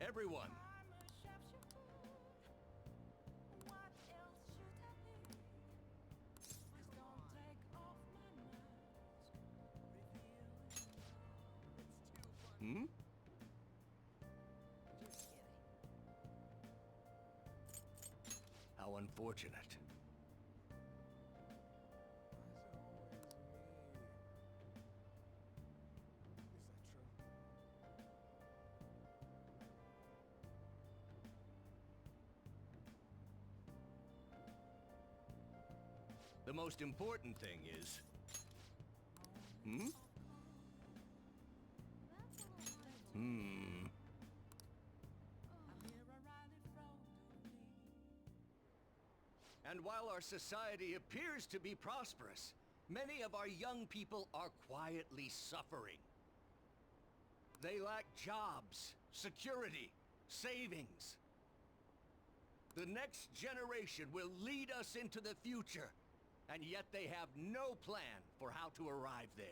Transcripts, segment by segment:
everyone. Hmm? How unfortunate. The most important thing is... Hmm? Hmm. And while our society appears to be prosperous, many of our young people are quietly suffering. They lack jobs, security, savings. The next generation will lead us into the future, and yet they have no plan for how to arrive there.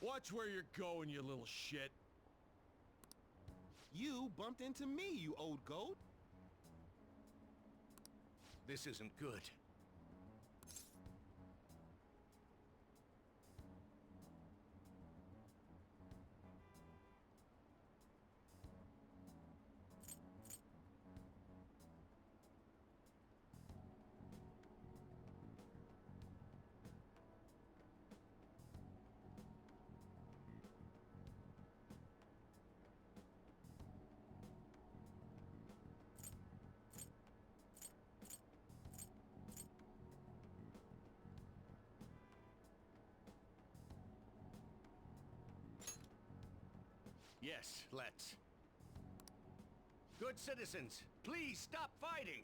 Watch where you're going, you little shit. You bumped into me, you old goat. This isn't good. Yes, let's. Good citizens, please stop fighting!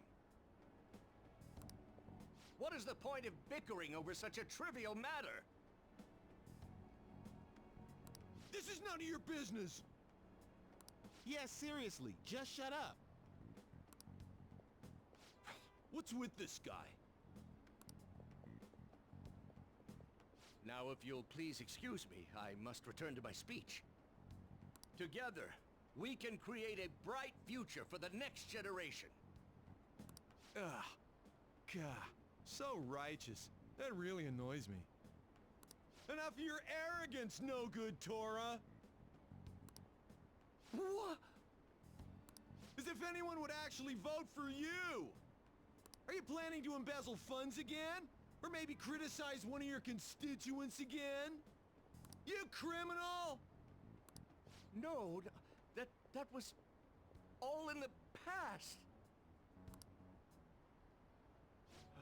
What is the point of bickering over such a trivial matter? This is none of your business! Yeah, seriously, just shut up. What's with this guy? Now, if you'll please excuse me, I must return to my speech. Together, we can create a bright future for the next generation. Ugh. God, so righteous. That really annoys me. Enough of your arrogance, no good Torah! What? As if anyone would actually vote for you! Are you planning to embezzle funds again? Or maybe criticize one of your constituents again? You criminal! No, that was all in the past.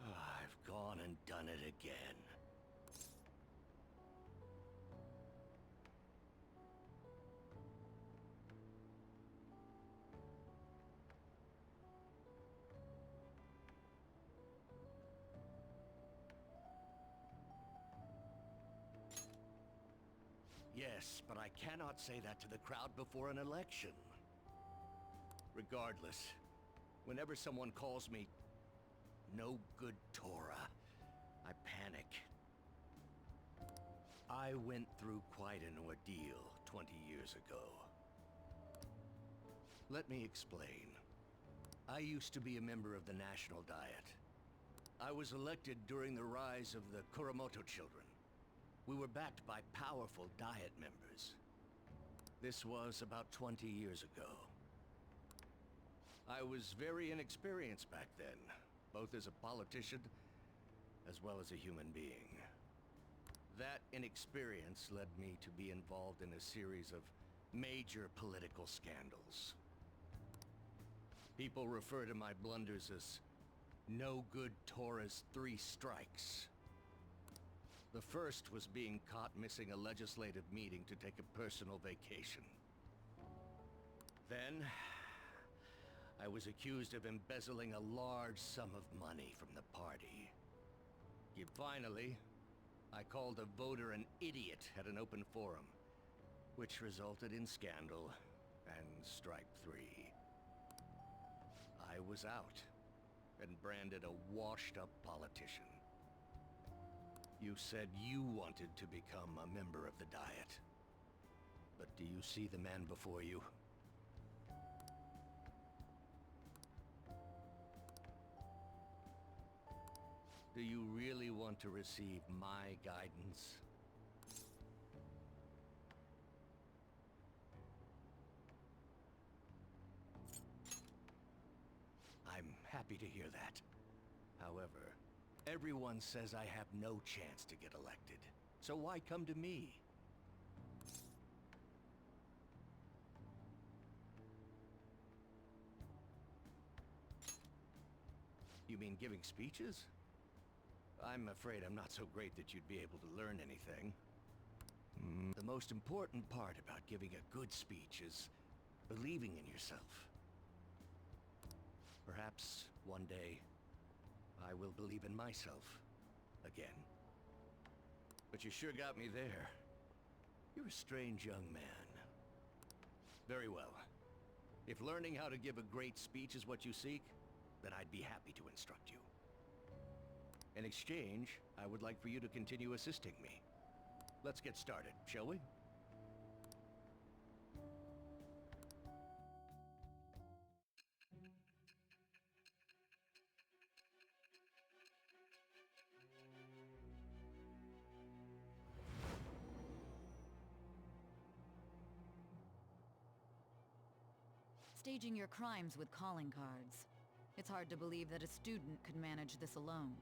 I've gone and done it again. Yes, but I cannot say that to the crowd before an election. Regardless, whenever someone calls me no good Torah, I panic. I went through quite an ordeal 20 years ago. Let me explain. I used to be a member of the National Diet. I was elected during the rise of the Kuromoto children. We were backed by powerful Diet members. This was about 20 years ago. I was very inexperienced back then, both as a politician as well as a human being. That inexperience led me to be involved in a series of major political scandals. People refer to my blunders as no good Torah's 3 strikes. The first was being caught missing a legislative meeting to take a personal vacation. Then, I was accused of embezzling a large sum of money from the party. Finally, I called a voter an idiot at an open forum, which resulted in scandal and strike 3. I was out and branded a washed-up politician. You said you wanted to become a member of the Diet. But do you see the man before you? Do you really want to receive my guidance? I'm happy to hear that. However, everyone says I have no chance to get elected. So why come to me? You mean giving speeches? I'm afraid I'm not so great that you'd be able to learn anything. The most important part about giving a good speech is believing in yourself. Perhaps one day I will believe in myself again. But you sure got me there. You're a strange young man. Very well. If learning how to give a great speech is what you seek, then I'd be happy to instruct you. In exchange, I would like for you to continue assisting me. Let's get started, shall we? Staging your crimes with calling cards. It's hard to believe that a student could manage this alone.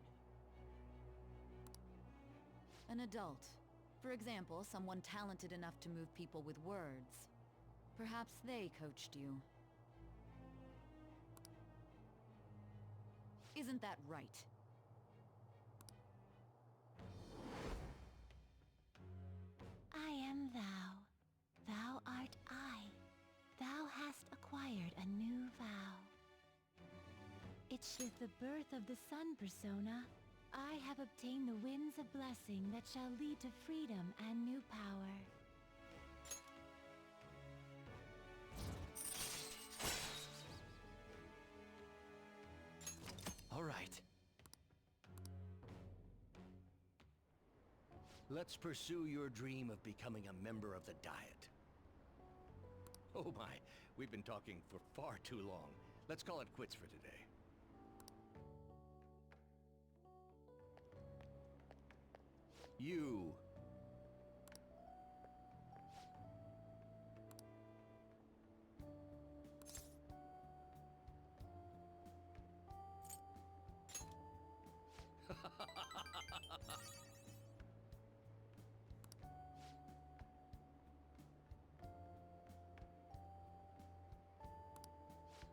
An adult. For example, someone talented enough to move people with words. Perhaps they coached you. Isn't that right? I am thou. Thou art I. Thou hast acquired a new vow. It's with the birth of the sun persona, I have obtained the winds of blessing that shall lead to freedom and new power. All right. Let's pursue your dream of becoming a member of the Diet. Oh my, we've been talking for far too long. Let's call it quits for today. You.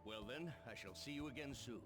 Well then, I shall see you again soon.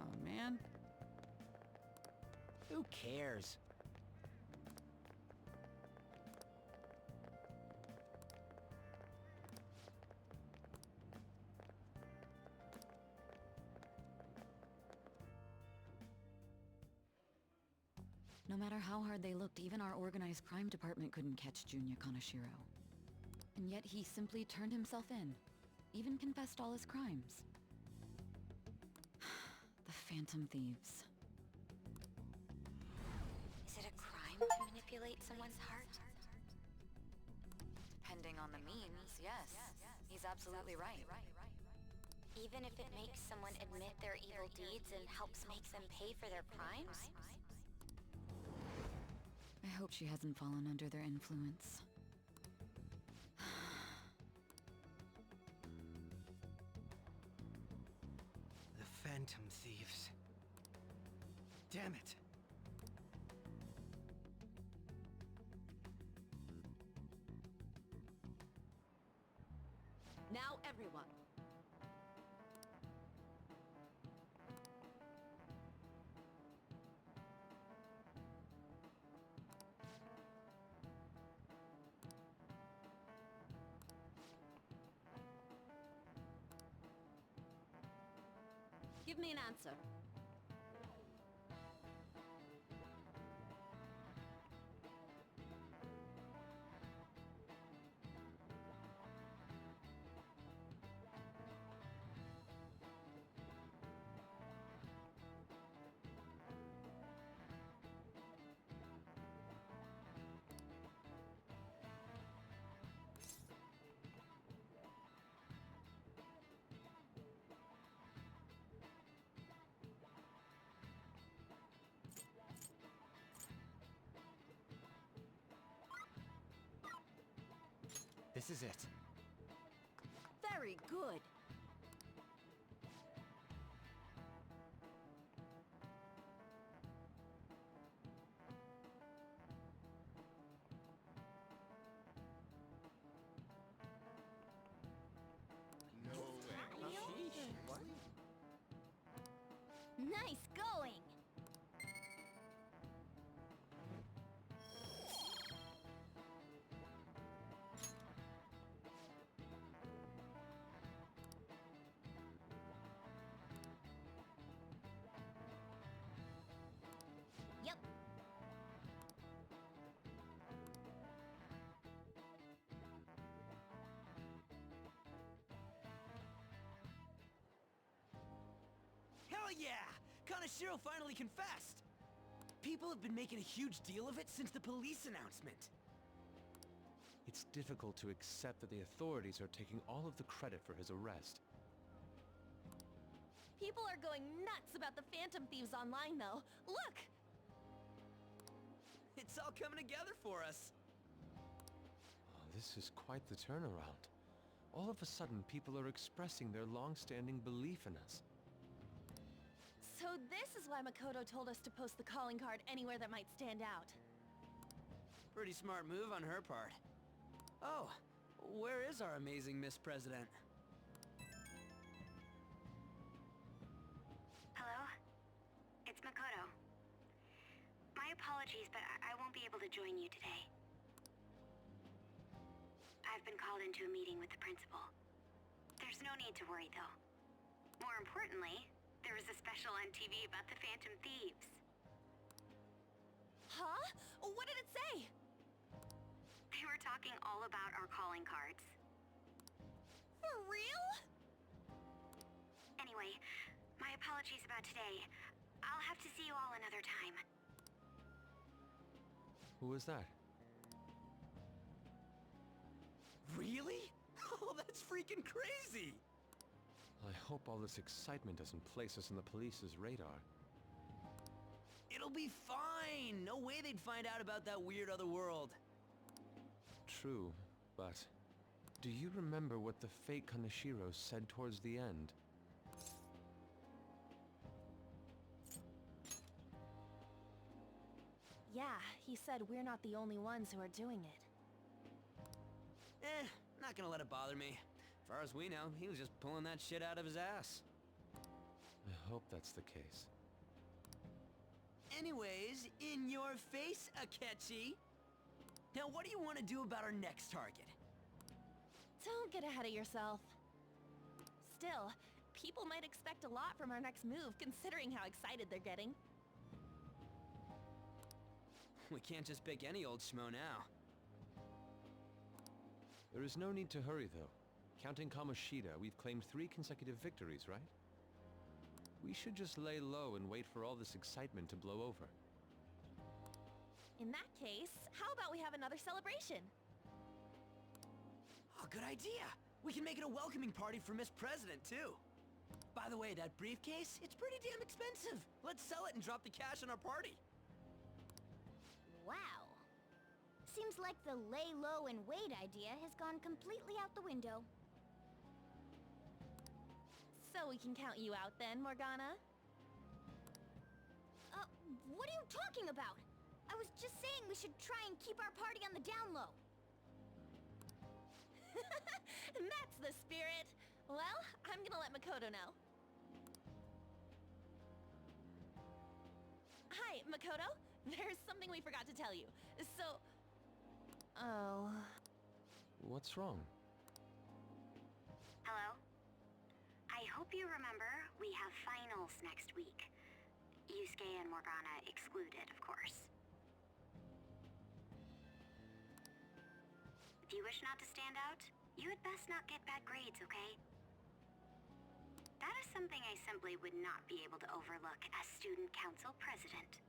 Oh man. Who cares? No matter how hard they looked, even our organized crime department couldn't catch Junya Kaneshiro. And yet he simply turned himself in. Even confessed all his crimes. The Phantom Thieves. Is it a crime to manipulate someone's heart? Depending on the means, yes. He's absolutely right. Even if it makes someone admit their evil deeds and helps make them pay for their crimes? I hope she hasn't fallen under their influence. The Phantom Thieves. Damn it. everyone. Give me an answer. This is it. Very good. No way. What? Nice going! Yep. Hell yeah! Kaneshiro finally confessed! People have been making a huge deal of it since the police announcement. It's difficult to accept that the authorities are taking all of the credit for his arrest. People are going nuts about the Phantom Thieves online, though. Look! It's all coming together for us. Oh, this is quite the turnaround. All of a sudden, people are expressing their long-standing belief in us. So this is why Makoto told us to post the calling card anywhere that might stand out. Pretty smart move on her part. Oh, where is our amazing Miss President? Hello? It's Makoto. My apologies, but I won't be able to join you today. I've been called into a meeting with the principal. There's no need to worry, though. More importantly, there was a special on TV about the Phantom Thieves. Huh? What did it say? They were talking all about our calling cards. For real? Anyway, my apologies about today. I'll have to see you all another time. Who was that? Really? Oh, that's freaking crazy! I hope all this excitement doesn't place us on the police's radar. It'll be fine! No way they'd find out about that weird other world. True, but do you remember what the fake Kaneshiro said towards the end? Yeah, he said we're not the only ones who are doing it. Not gonna let it bother me. As far as we know, he was just pulling that shit out of his ass. I hope that's the case. Anyways, in your face, Akechi! Now what do you want to do about our next target? Don't get ahead of yourself. Still, people might expect a lot from our next move, considering how excited they're getting. We can't just pick any old schmo now. There is no need to hurry, though. Counting Kamoshida, we've claimed 3 consecutive victories, right? We should just lay low and wait for all this excitement to blow over. In that case, how about we have another celebration? Oh, good idea! We can make it a welcoming party for Miss President, too. By the way, that briefcase, it's pretty damn expensive. Let's sell it and drop the cash on our party. Wow. Seems like the lay low and wait idea has gone completely out the window. So we can count you out then, Morgana? What are you talking about? I was just saying we should try and keep our party on the down low. That's the spirit. Well, I'm gonna let Makoto know. Hi, Makoto. There's something we forgot to tell you. So... Oh... What's wrong? Hello? I hope you remember we have finals next week. Yusuke and Morgana excluded, of course. If you wish not to stand out, you had best not get bad grades, okay? That is something I simply would not be able to overlook as student council president.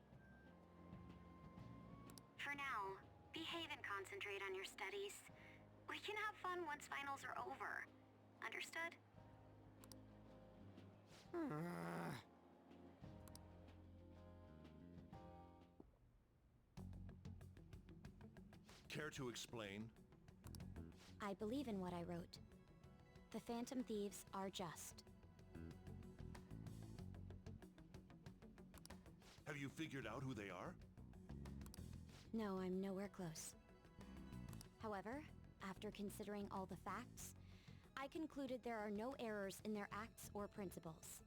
For now, behave and concentrate on your studies. We can have fun once finals are over. Understood? Care to explain? I believe in what I wrote. The Phantom Thieves are just. Have you figured out who they are? No, I'm nowhere close. However, after considering all the facts, I concluded there are no errors in their acts or principles.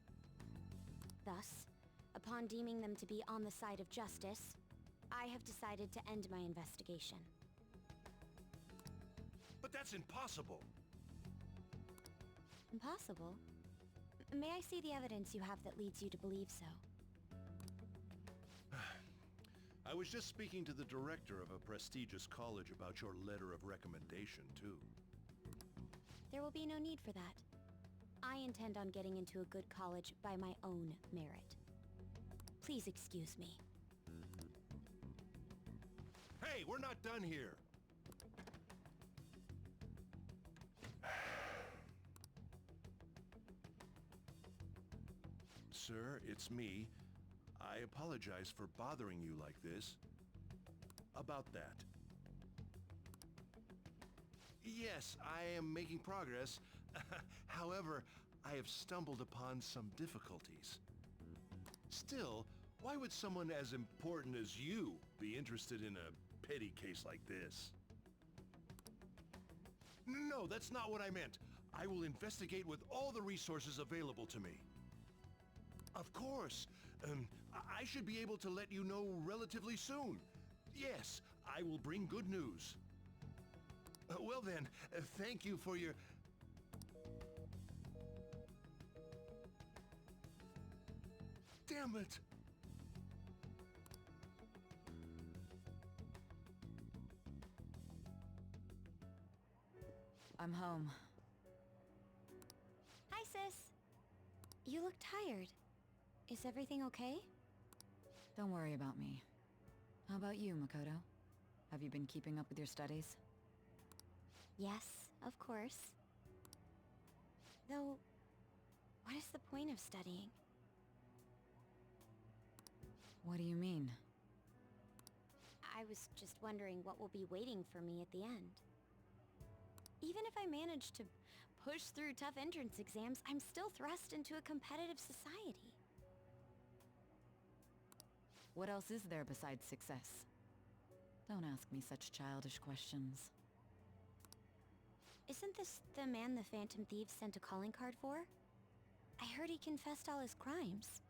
Thus, upon deeming them to be on the side of justice, I have decided to end my investigation. But that's impossible! Impossible? May I see the evidence you have that leads you to believe so? I was just speaking to the director of a prestigious college about your letter of recommendation, too. There will be no need for that. I intend on getting into a good college by my own merit. Please excuse me. Hey, we're not done here! Sir, it's me. I apologize for bothering you like this. About that. Yes, I am making progress. However, I have stumbled upon some difficulties. Still, why would someone as important as you be interested in a petty case like this? No, that's not what I meant. I will investigate with all the resources available to me. Of course. I should be able to let you know relatively soon. Yes, I will bring good news. Well then, thank you for your... Damn it! I'm home. Hi, sis. You look tired. Is everything okay? Don't worry about me. How about you, Makoto? Have you been keeping up with your studies? Yes, of course. Though, what is the point of studying? What do you mean? I was just wondering what will be waiting for me at the end. Even if I manage to push through tough entrance exams, I'm still thrust into a competitive society. What else is there besides success? Don't ask me such childish questions. Isn't this the man the Phantom Thieves sent a calling card for? I heard he confessed all his crimes.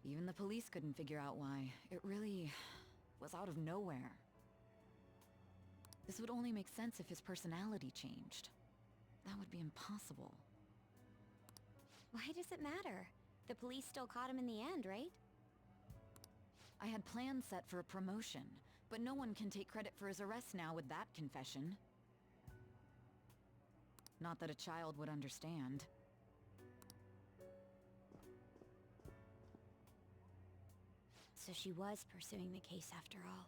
Even the police couldn't figure out why. It really was out of nowhere. This would only make sense if his personality changed. That would be impossible. Why does it matter? The police still caught him in the end, right? I had plans set for a promotion, but no one can take credit for his arrest now with that confession. Not that a child would understand. So she was pursuing the case after all.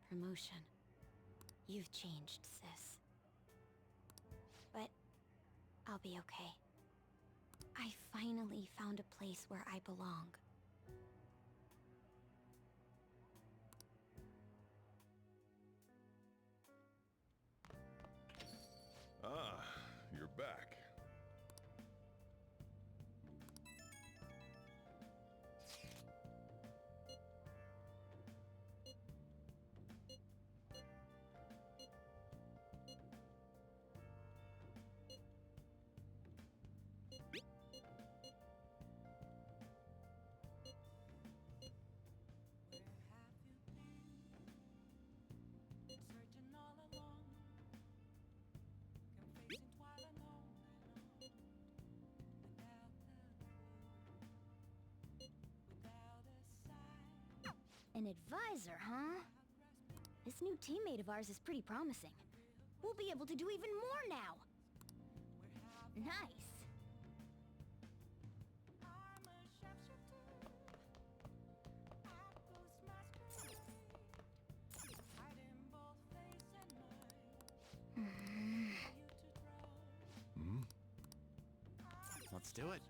Promotion. You've changed, sis. But I'll be okay. I finally found a place where I belong. Ah, you're back. An advisor, huh? This new teammate of ours is pretty promising. We'll be able to do even more now! Nice. Let's do it.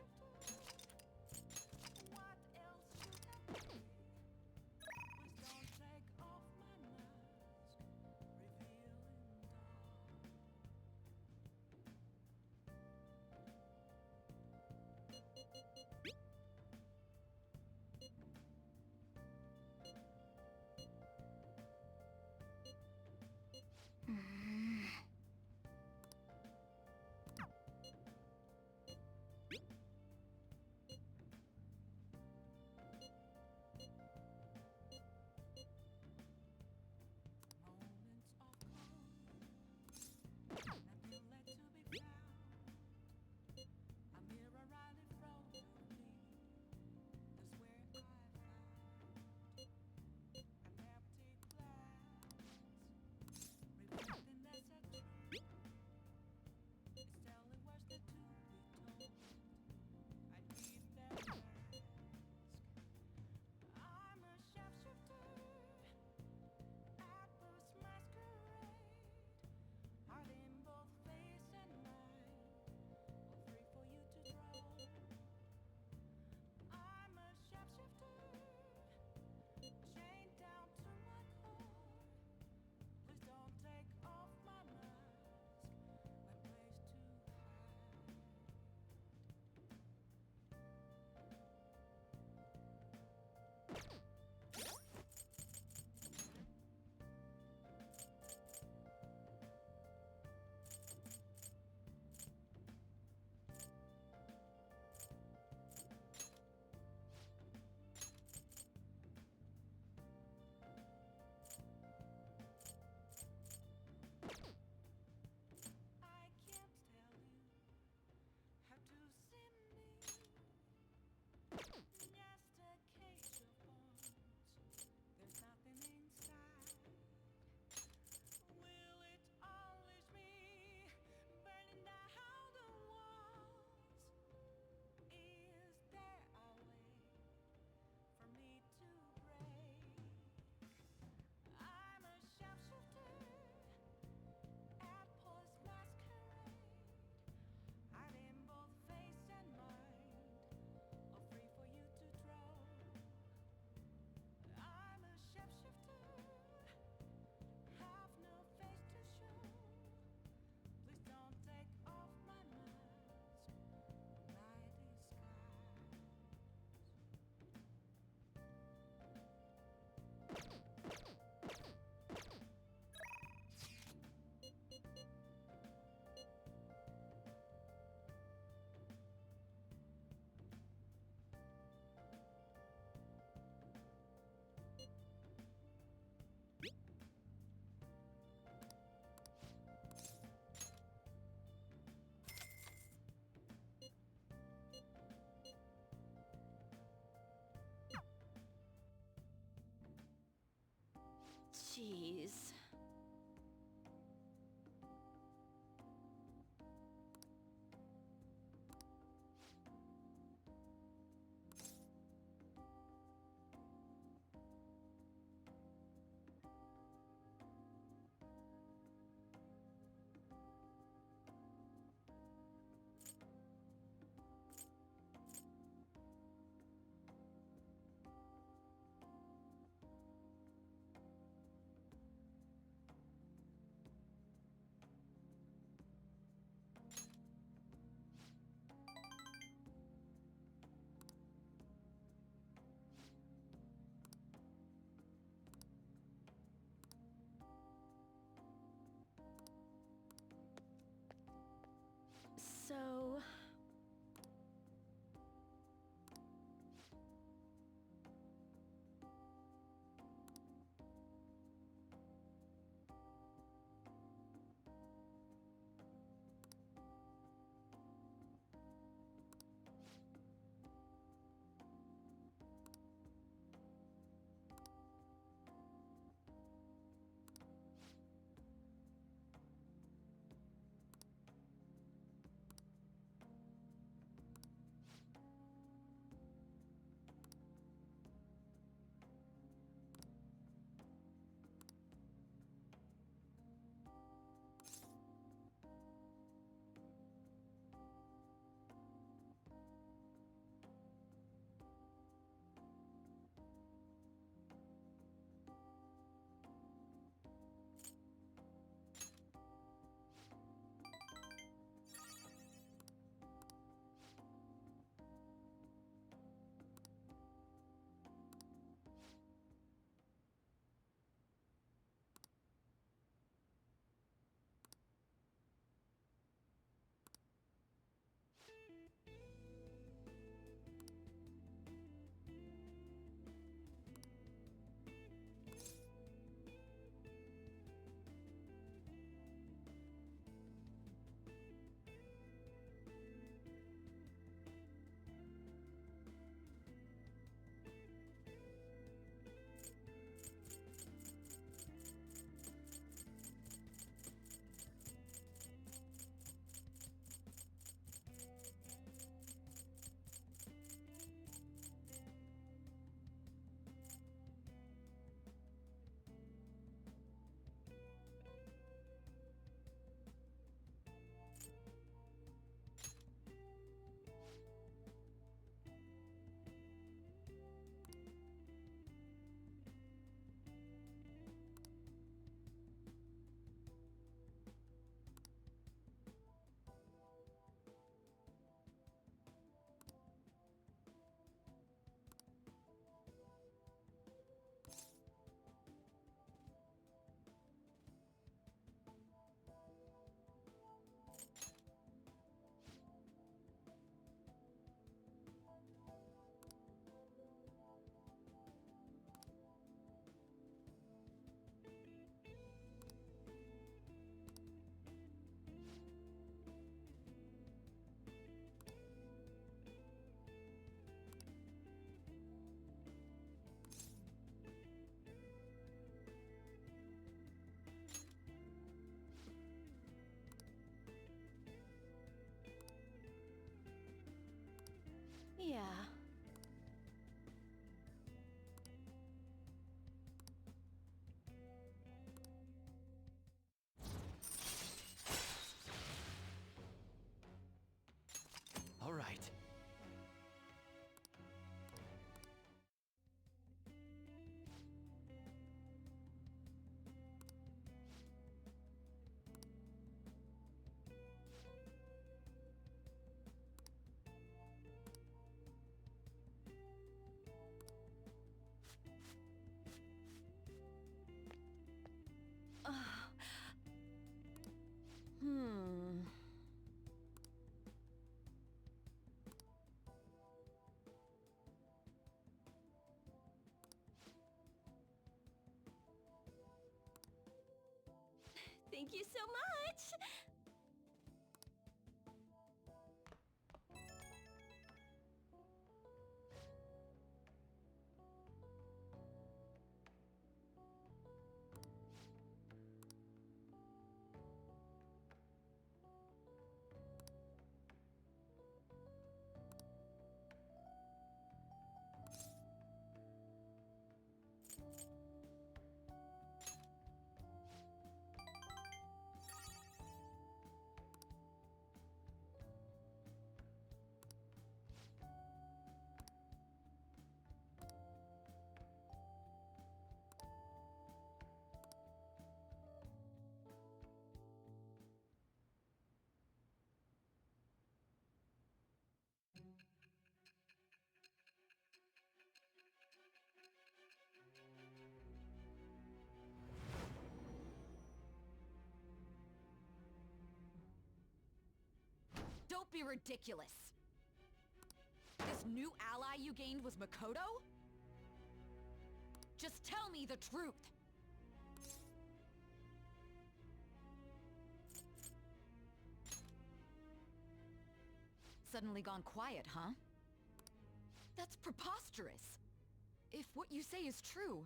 Thank you so much! Don't be ridiculous! This new ally you gained was Makoto? Just tell me the truth! Suddenly gone quiet, huh? That's preposterous! If what you say is true,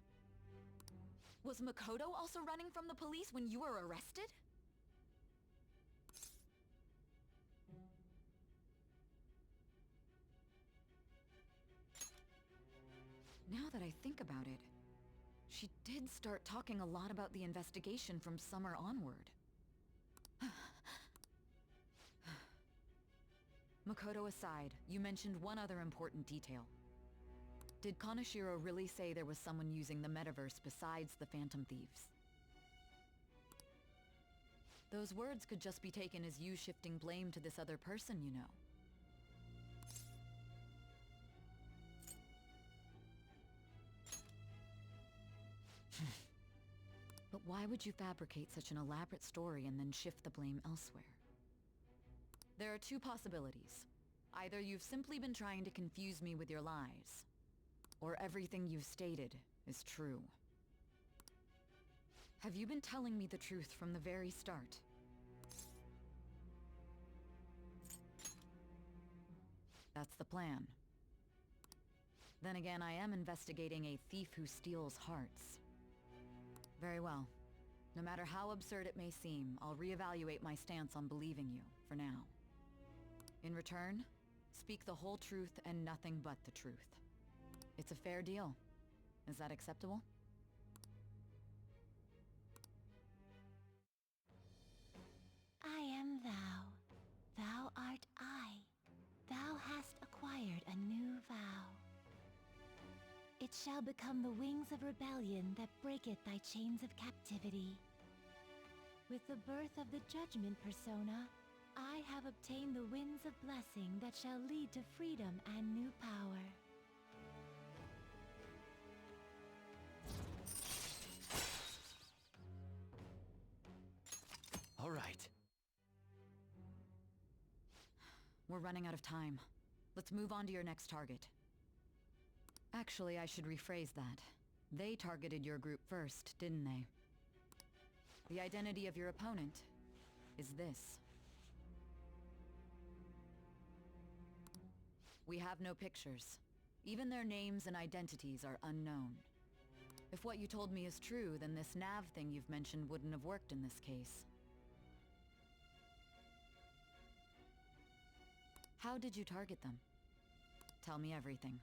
was Makoto also running from the police when you were arrested? Now that I think about it, she did start talking a lot about the investigation from summer onward. Makoto aside, you mentioned one other important detail. Did Kaneshiro really say there was someone using the metaverse besides the Phantom Thieves? Those words could just be taken as you shifting blame to this other person, you know. But why would you fabricate such an elaborate story and then shift the blame elsewhere? There are two possibilities. Either you've simply been trying to confuse me with your lies, or everything you've stated is true. Have you been telling me the truth from the very start? That's the plan. Then again, I am investigating a thief who steals hearts. Very well. No matter how absurd it may seem, I'll reevaluate my stance on believing you, for now. In return, speak the whole truth and nothing but the truth. It's a fair deal. Is that acceptable? I am thou. Thou art I. Thou hast acquired a new vow. It shall become the wings of rebellion that breaketh thy chains of captivity. With the birth of the judgment persona, I have obtained the winds of blessing that shall lead to freedom and new power. All right. We're running out of time. Let's move on to your next target. Actually, I should rephrase that. They targeted your group first, didn't they? The identity of your opponent is this. We have no pictures. Even their names and identities are unknown. If what you told me is true, then this nav thing you've mentioned wouldn't have worked in this case. How did you target them? Tell me everything.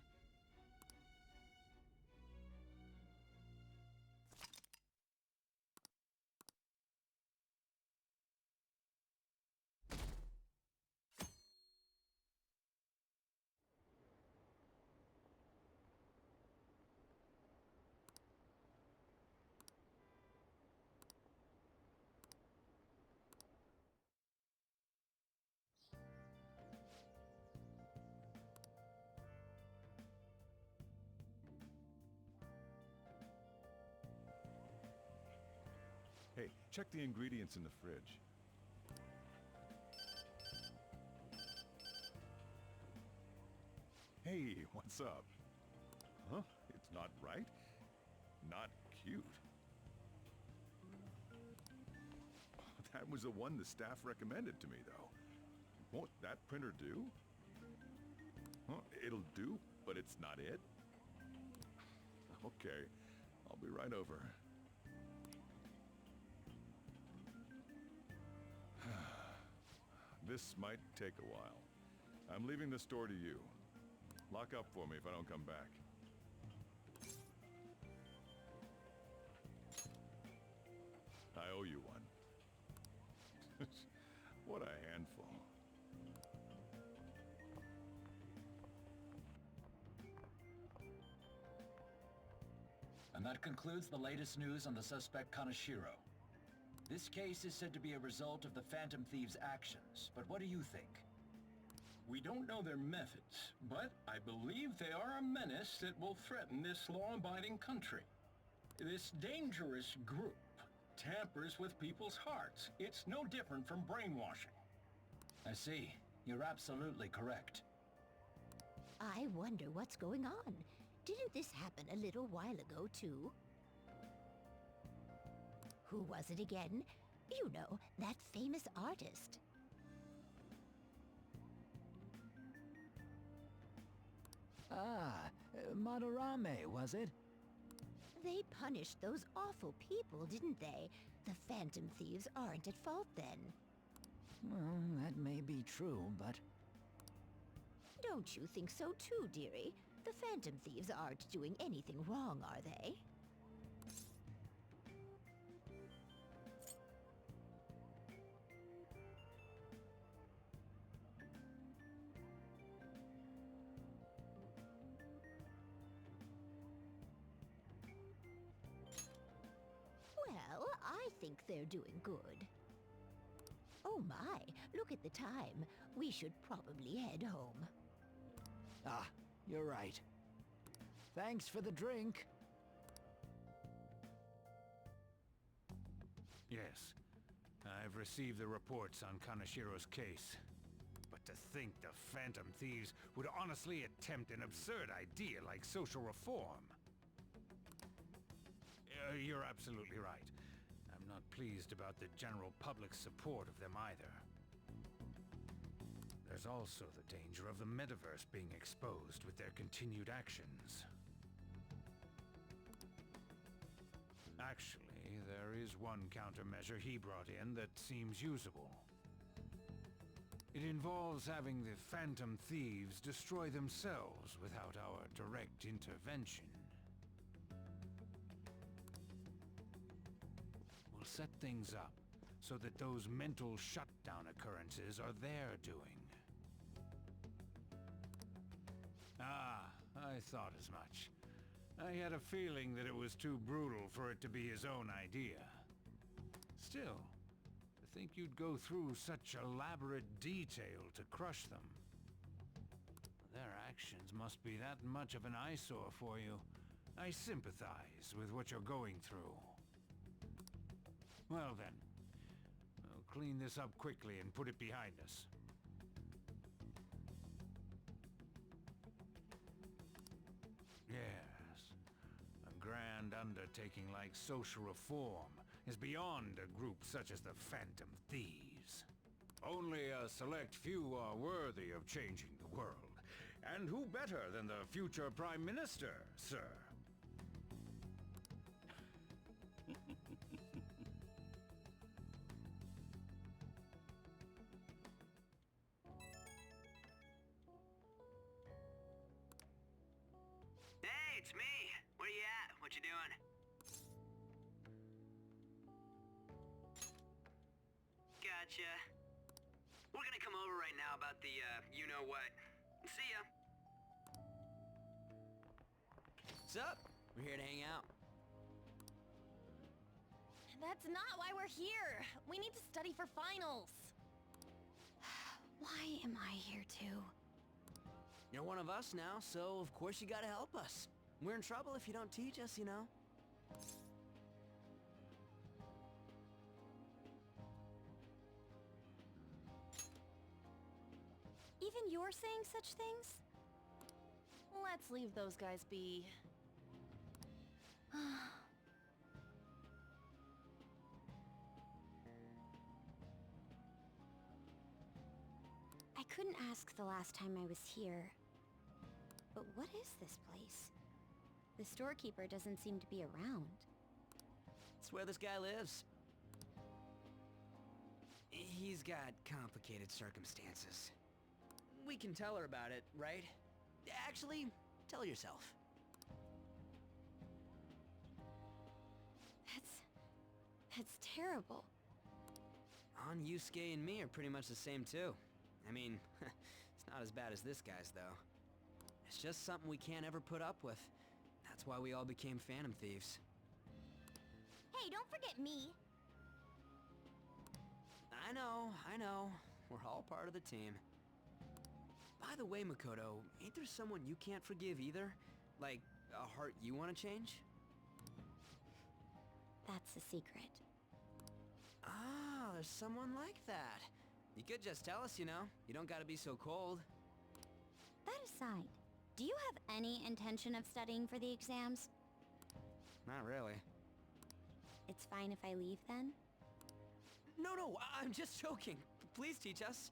Hey, check the ingredients in the fridge. Hey, what's up? Huh? It's not right? Not cute. That was the one the staff recommended to me, though. Won't that printer do? Huh, it'll do, but it's not it? Okay, I'll be right over. This might take a while. I'm leaving the store to you. Lock up for me if I don't come back. I owe you one. What a handful. And that concludes the latest news on the suspect Kaneshiro. This case is said to be a result of the Phantom Thieves' actions, but what do you think? We don't know their methods, but I believe they are a menace that will threaten this law-abiding country. This dangerous group tampers with people's hearts. It's no different from brainwashing. I see. You're absolutely correct. I wonder what's going on. Didn't this happen a little while ago, too? Who was it again? You know, that famous artist. Ah, Madarame, was it? They punished those awful people, didn't they? The Phantom Thieves aren't at fault then. Well, that may be true, but... Don't you think so too, dearie? The Phantom Thieves aren't doing anything wrong, are they? Well, I think they're doing good. Oh my, look at the time. We should probably head home. Ah, you're right. Thanks for the drink. Yes, I've received the reports on Kaneshiro's case. But to think the Phantom Thieves would honestly attempt an absurd idea like social reform. You're absolutely right. I'm not pleased about the general public's support of them either. There's also the danger of the metaverse being exposed with their continued actions. Actually, there is one countermeasure he brought in that seems usable. It involves having the Phantom Thieves destroy themselves without our direct intervention. We'll set things up so that those mental shutdown occurrences are their doing. Ah, I thought as much. I had a feeling that it was too brutal for it to be his own idea. Still, to think you'd go through such elaborate detail to crush them. Their actions must be that much of an eyesore for you. I sympathize with what you're going through. Well then, I'll clean this up quickly and put it behind us. Yes, a grand undertaking like social reform is beyond a group such as the Phantom Thieves. Only a select few are worthy of changing the world. And who better than the future Prime Minister, sir? Hey, it's me! Where you at? What you doing? Gotcha. We're gonna come over right now about the, you-know-what. See ya! What's up? We're here to hang out. That's not why we're here. We need to study for finals. Why am I here too? You're one of us now, so of course you gotta help us. We're in trouble if you don't teach us, you know. Even you're saying such things? Let's leave those guys be. couldn't ask the last time I was here. But what is this place? The storekeeper doesn't seem to be around. It's where this guy lives. He's got complicated circumstances. We can tell her about it, right? Actually, tell yourself. That's terrible. On Yusuke and me are pretty much the same too. I mean, it's not as bad as this guy's though. It's just something we can't ever put up with. That's why we all became phantom thieves. Hey, don't forget me. I know. We're all part of the team. By the way, Makoto, ain't there someone you can't forgive either? Like, a heart you want to change? That's a secret. Ah, there's someone like that. You could just tell us, you know. You don't gotta be so cold. That aside, do you have any intention of studying for the exams? Not really. It's fine if I leave then? No, I'm just joking. Please teach us.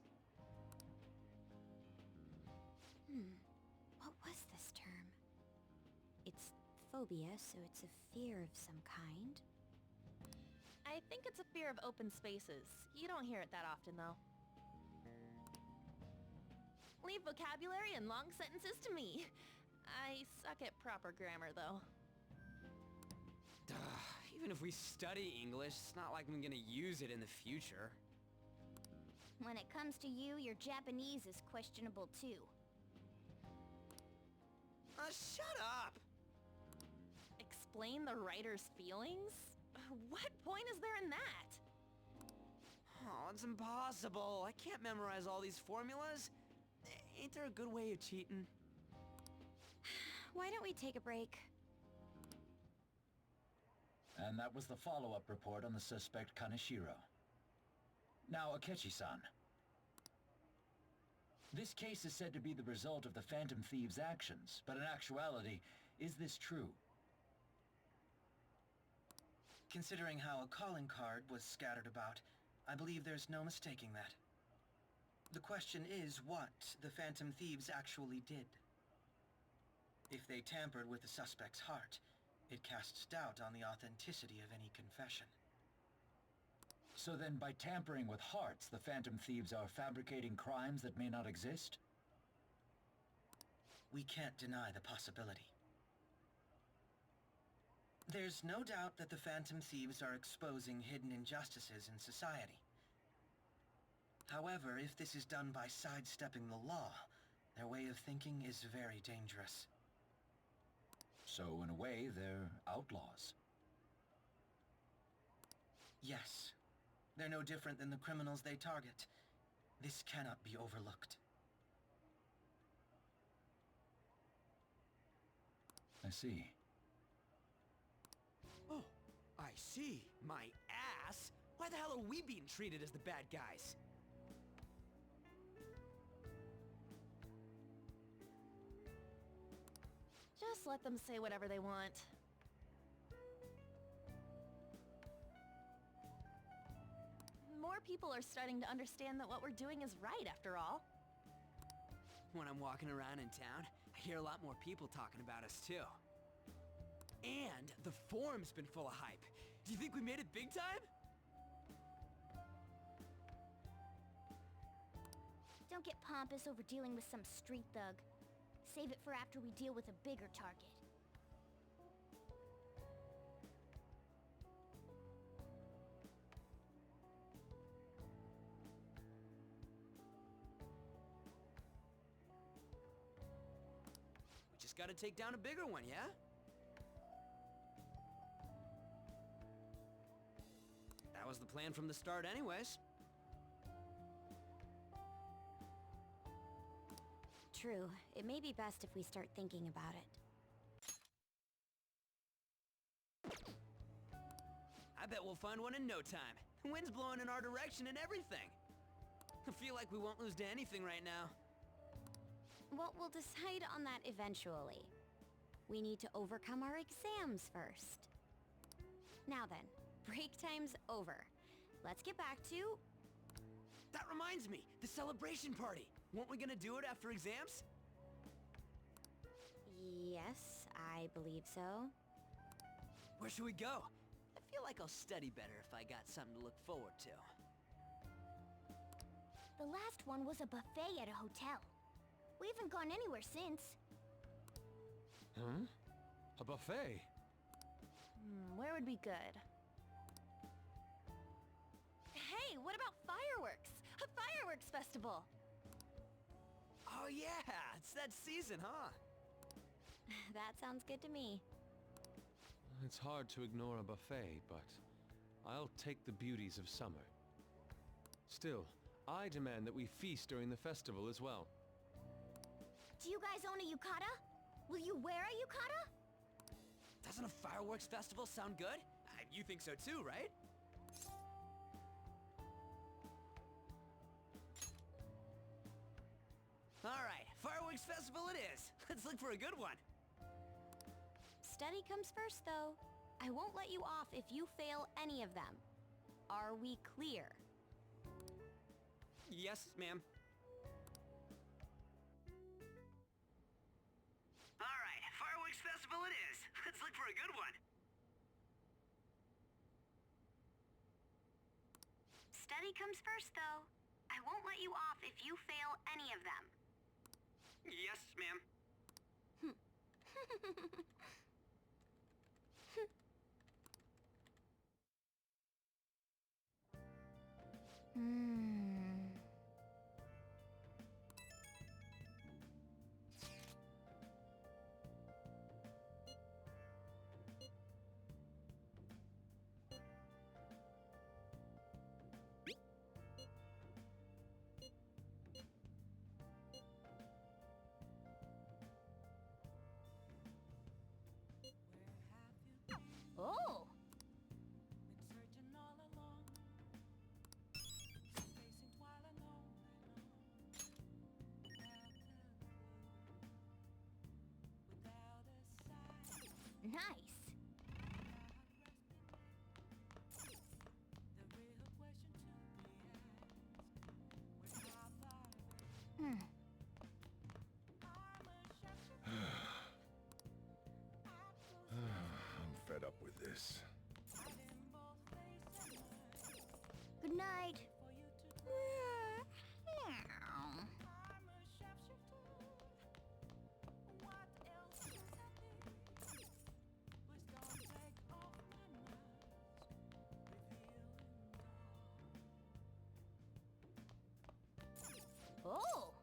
What was this term? It's phobia, so it's a fear of some kind. I think it's a fear of open spaces. You don't hear it that often, though. Leave vocabulary and long sentences to me. I suck at proper grammar, though. Even if we study English, it's not like I'm gonna use it in the future. When it comes to you, your Japanese is questionable too. Shut up! Explain the writer's feelings? What point is there in that? Oh, it's impossible. I can't memorize all these formulas. Ain't there a good way of cheating? Why don't we take a break? And that was the follow-up report on the suspect Kaneshiro. Now, Akechi-san. This case is said to be the result of the Phantom Thieves' actions, but in actuality, is this true? Considering how a calling card was scattered about, I believe there's no mistaking that. The question is what the Phantom Thieves actually did. If they tampered with the suspect's heart, it casts doubt on the authenticity of any confession. So then, by tampering with hearts, the Phantom Thieves are fabricating crimes that may not exist? We can't deny the possibility. There's no doubt that the Phantom Thieves are exposing hidden injustices in society. However, if this is done by sidestepping the law, their way of thinking is very dangerous. So, in a way, they're outlaws. Yes. They're no different than the criminals they target. This cannot be overlooked. I see. Oh, I see. My ass? Why the hell are we being treated as the bad guys? Just let them say whatever they want. More people are starting to understand that what we're doing is right, after all. When I'm walking around in town, I hear a lot more people talking about us, too. And the forum's been full of hype. Do you think we made it big time? Don't get pompous over dealing with some street thug. Save it for after we deal with a bigger target. We just gotta take down a bigger one, yeah? That was the plan from the start anyways. True. It may be best if we start thinking about it. I bet we'll find one in no time. The wind's blowing in our direction and everything. I feel like we won't lose to anything right now. Well, we'll decide on that eventually. We need to overcome our exams first. Now then, break time's over. Let's get back to... That reminds me, the celebration party. Weren't we gonna do it after exams? Yes, I believe so. Where should we go? I feel like I'll study better if I got something to look forward to. The last one was a buffet at a hotel. We haven't gone anywhere since. Huh? A buffet? Where would be good? Hey, what about fireworks? A fireworks festival! Oh yeah, it's that season, huh? That sounds good to me. It's hard to ignore a buffet, but I'll take the beauties of summer. Still, I demand that we feast during the festival as well. Do you guys own a yukata? Will you wear a yukata? Doesn't a fireworks festival sound good? You think so too, right? Alright, fireworks festival it is. Let's look for a good one. Study comes first, though. I won't let you off if you fail any of them. Are we clear? Yes, ma'am. Alright, fireworks festival it is. Let's look for a good one. Study comes first, though. I won't let you off if you fail any of them. Yes, ma'am. Oh! Nice. I'm fed up with this. Good night. Oh!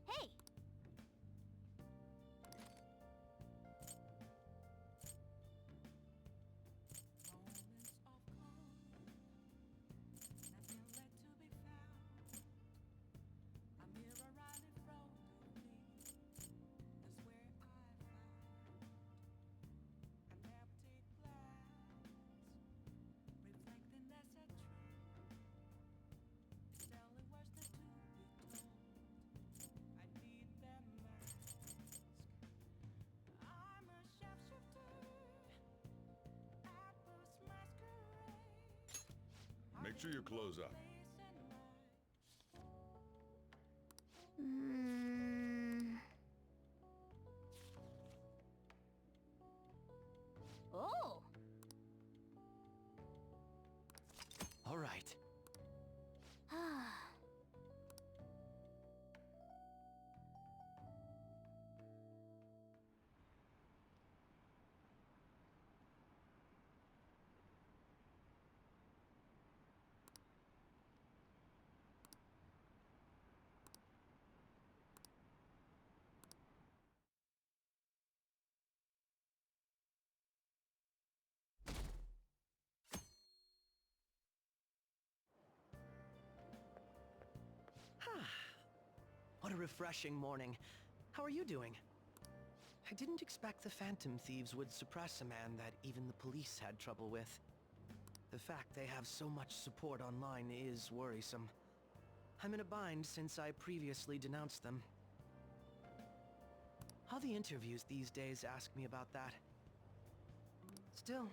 Hey! Make sure you close up. Oh! All right. What a refreshing morning. How are you doing? I didn't expect the Phantom Thieves would suppress a man that even the police had trouble with. The fact they have so much support online is worrisome. I'm in a bind since I previously denounced them. All the interviews these days ask me about that. Still,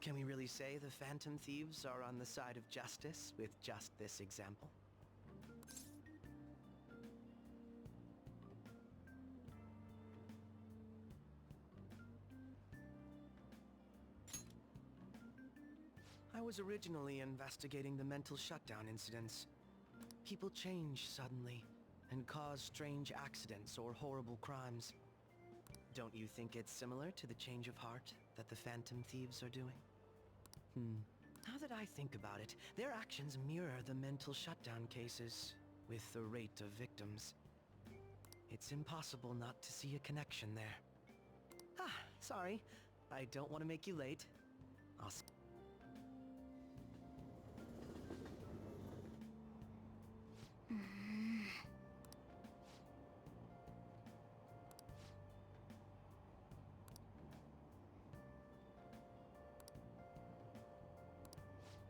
can we really say the Phantom Thieves are on the side of justice with just this example? I was originally investigating the mental shutdown incidents. People change suddenly and cause strange accidents or horrible crimes. Don't you think it's similar to the change of heart that the Phantom Thieves are doing? Now that I think about it, their actions mirror the mental shutdown cases, with the rate of victims. It's impossible not to see a connection there. Ah, sorry. I don't want to make you late. I'll...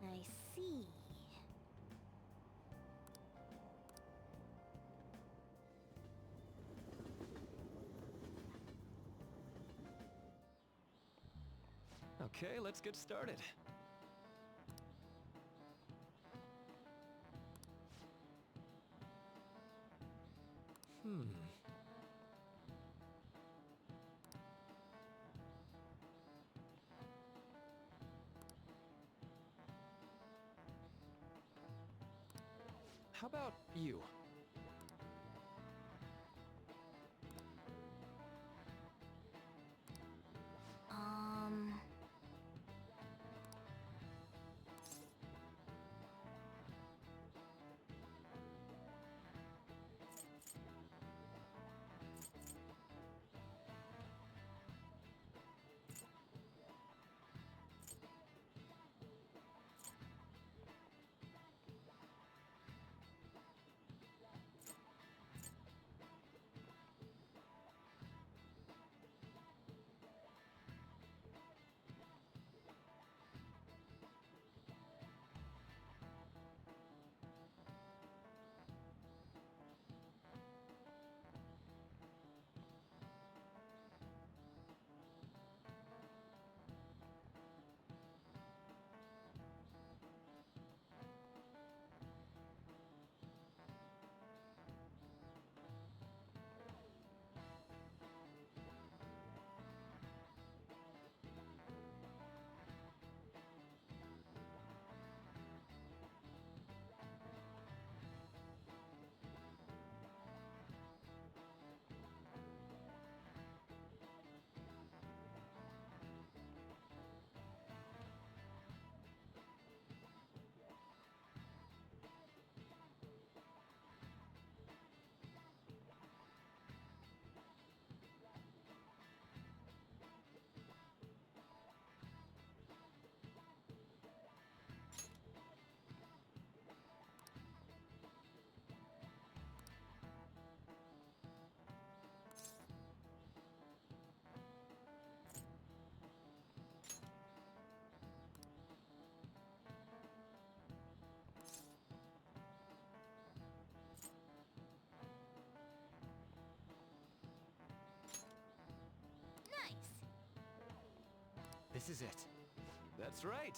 I see. Okay, let's get started. How about you? This is it. That's right.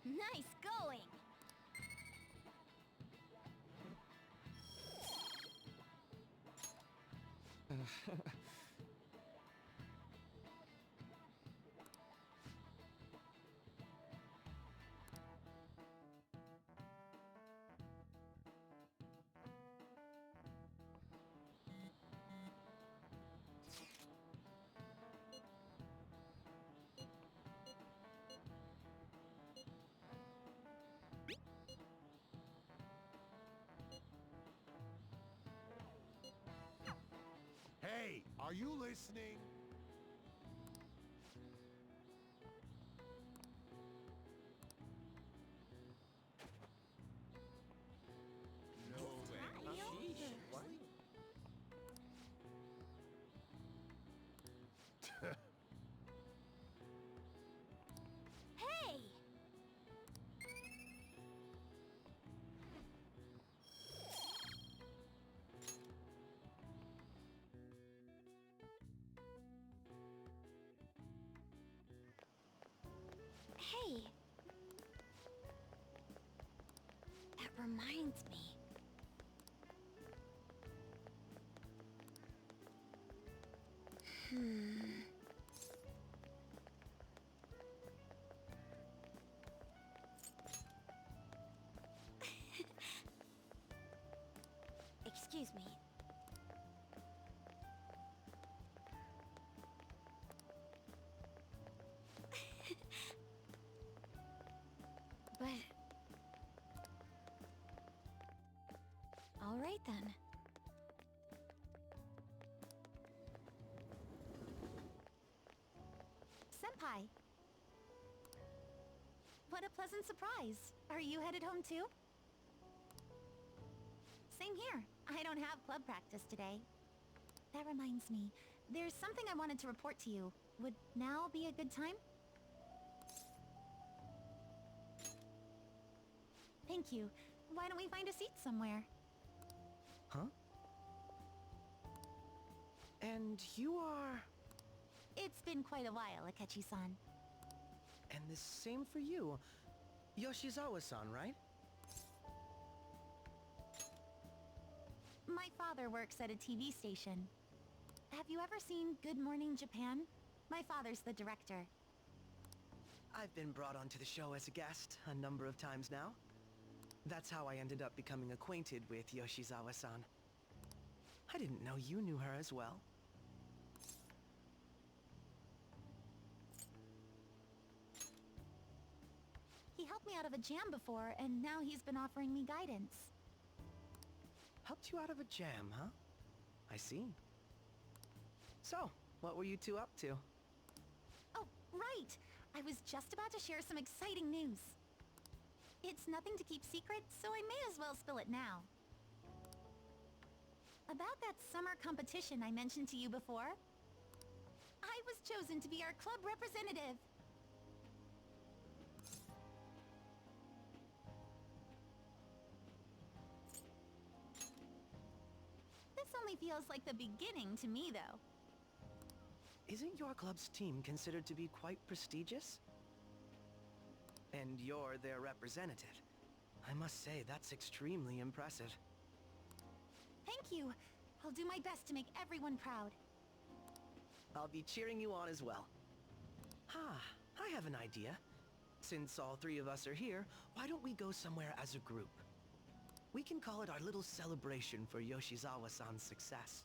Nice going! Hey, are you listening? Hey! Hey! That reminds me. Excuse me. But... All right then. Senpai! What a pleasant surprise. Are you headed home too? Same here. I don't have club practice today. That reminds me, there's something I wanted to report to you. Would now be a good time? Thank you. Why don't we find a seat somewhere? Huh? And you are... It's been quite a while, Akechi-san. And the same for you. Yoshizawa-san, right? My father works at a TV station. Have you ever seen Good Morning Japan? My father's the director. I've been brought onto the show as a guest a number of times now. That's how I ended up becoming acquainted with Yoshizawa-san. I didn't know you knew her as well. He helped me out of a jam before, and now he's been offering me guidance. Helped you out of a jam, huh? I see. So, what were you two up to? Oh, right! I was just about to share some exciting news. It's nothing to keep secret, so I may as well spill it now. About that summer competition I mentioned to you before, I was chosen to be our club representative. This only feels like the beginning to me, though. Isn't your club's team considered to be quite prestigious? And you're their representative. I must say, that's extremely impressive. Thank you. I'll do my best to make everyone proud. I'll be cheering you on as well. I have an idea. Since all three of us are here, why don't we go somewhere as a group? We can call it our little celebration for Yoshizawa-san's success.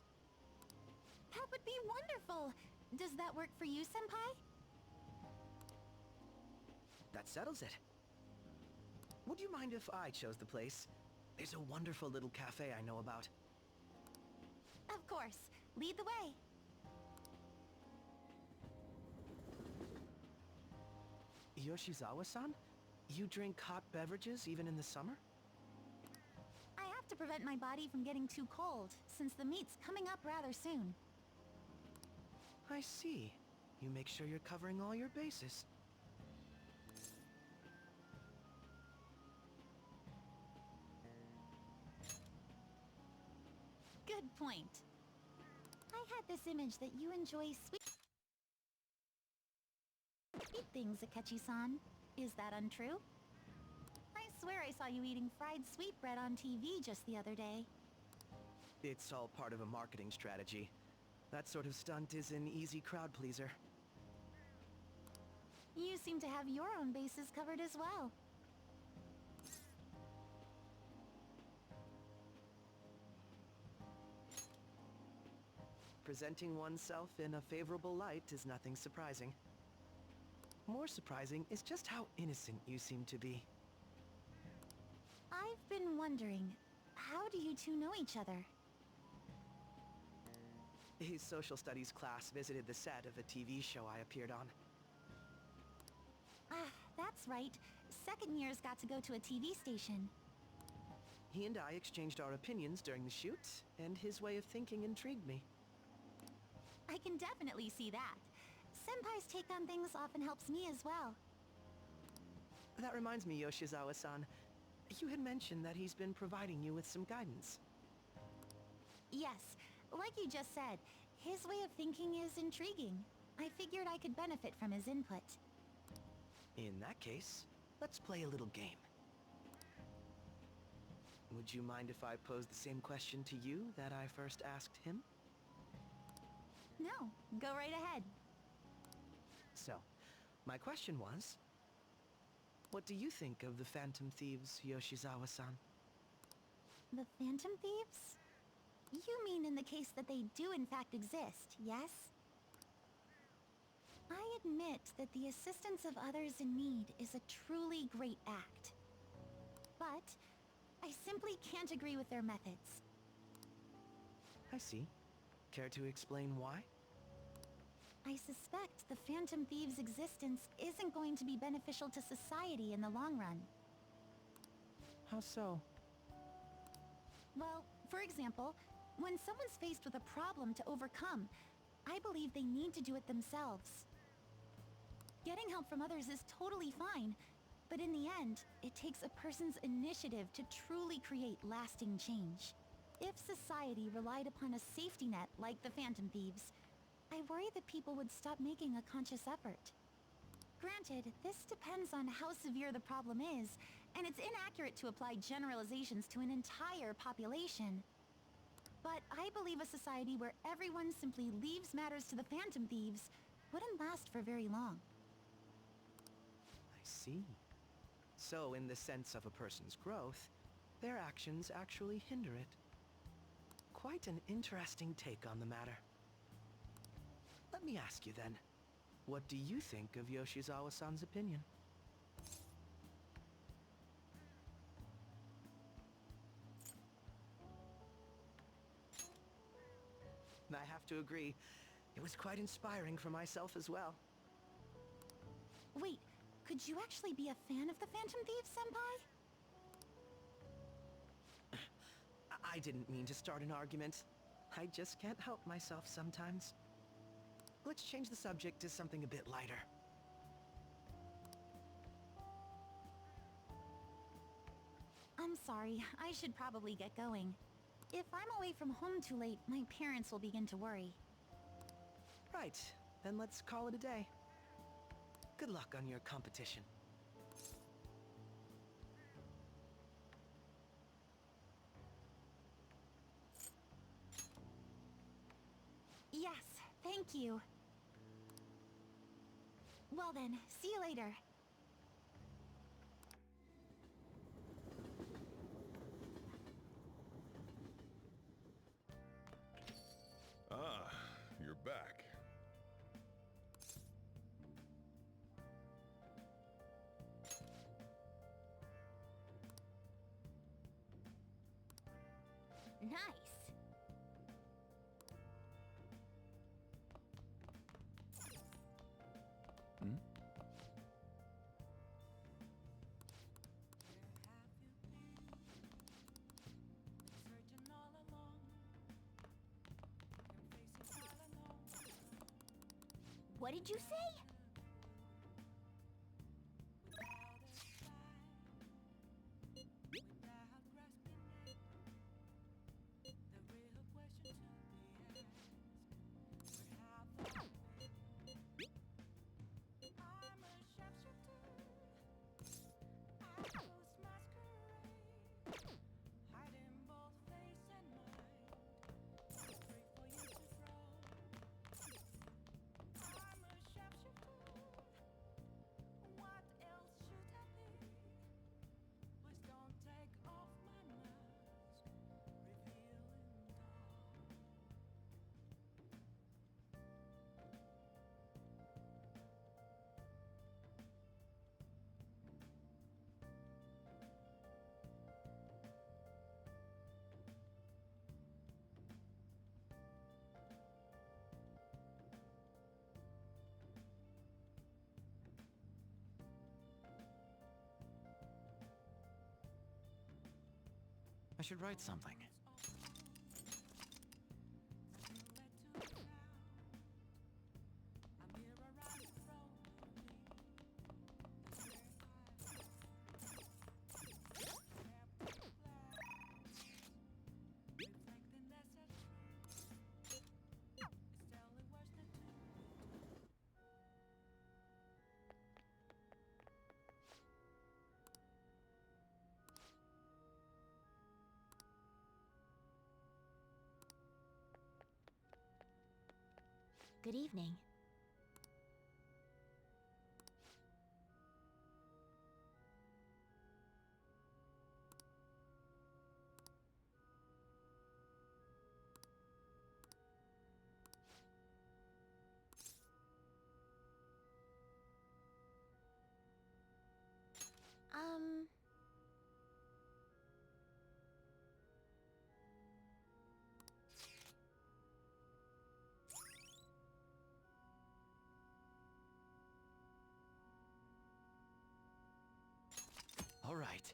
That would be wonderful! Does that work for you, Senpai? That settles it. Would you mind if I chose the place? There's a wonderful little cafe I know about. Of course. Lead the way. Yoshizawa-san? You drink hot beverages even in the summer? I have to prevent my body from getting too cold, since the meet's coming up rather soon. I see. You make sure you're covering all your bases. Good point. I had this image that you enjoy sweet things, Akechi-san. Is that untrue? I swear I saw you eating fried sweetbread on TV just the other day. It's all part of a marketing strategy. That sort of stunt is an easy crowd pleaser. You seem to have your own bases covered as well. Presenting oneself in a favorable light is nothing surprising. More surprising is just how innocent you seem to be. I've been wondering, how do you two know each other? His social studies class visited the set of a TV show I appeared on. Ah, that's right. Second years got to go to a TV station. He and I exchanged our opinions during the shoot, and his way of thinking intrigued me. I can definitely see that. Senpai's take on things often helps me as well. That reminds me, Yoshizawa-san. You had mentioned that he's been providing you with some guidance. Yes, like you just said, his way of thinking is intriguing. I figured I could benefit from his input. In that case, let's play a little game. Would you mind if I pose the same question to you that I first asked him? No, go right ahead. So, my question was, what do you think of the Phantom Thieves, Yoshizawa-san? The Phantom Thieves? You mean in the case that they do in fact exist, yes? I admit that the assistance of others in need is a truly great act. But I simply can't agree with their methods. I see. Care to explain why? I suspect the Phantom Thieves' existence isn't going to be beneficial to society in the long run. How so? Well, for example, when someone's faced with a problem to overcome, I believe they need to do it themselves. Getting help from others is totally fine, but in the end, it takes a person's initiative to truly create lasting change. If society relied upon a safety net like the Phantom Thieves, I worry that people would stop making a conscious effort. Granted, this depends on how severe the problem is, and it's inaccurate to apply generalizations to an entire population. But I believe a society where everyone simply leaves matters to the Phantom Thieves wouldn't last for very long. I see. So, in the sense of a person's growth, their actions actually hinder it. Quite an interesting take on the matter. Let me ask you then, what do you think of Yoshizawa-san's opinion? I have to agree, it was quite inspiring for myself as well. Wait, could you actually be a fan of the Phantom Thieves, Senpai? I didn't mean to start an argument. I just can't help myself sometimes. Let's change the subject to something a bit lighter. I'm sorry, I should probably get going. If I'm away from home too late, my parents will begin to worry. Right, then let's call it a day. Good luck on your competition. Yes, thank you. Well then, see you later. Ah, you're back. Nice. Hmm? What did you say? I should write something. Good evening. All right.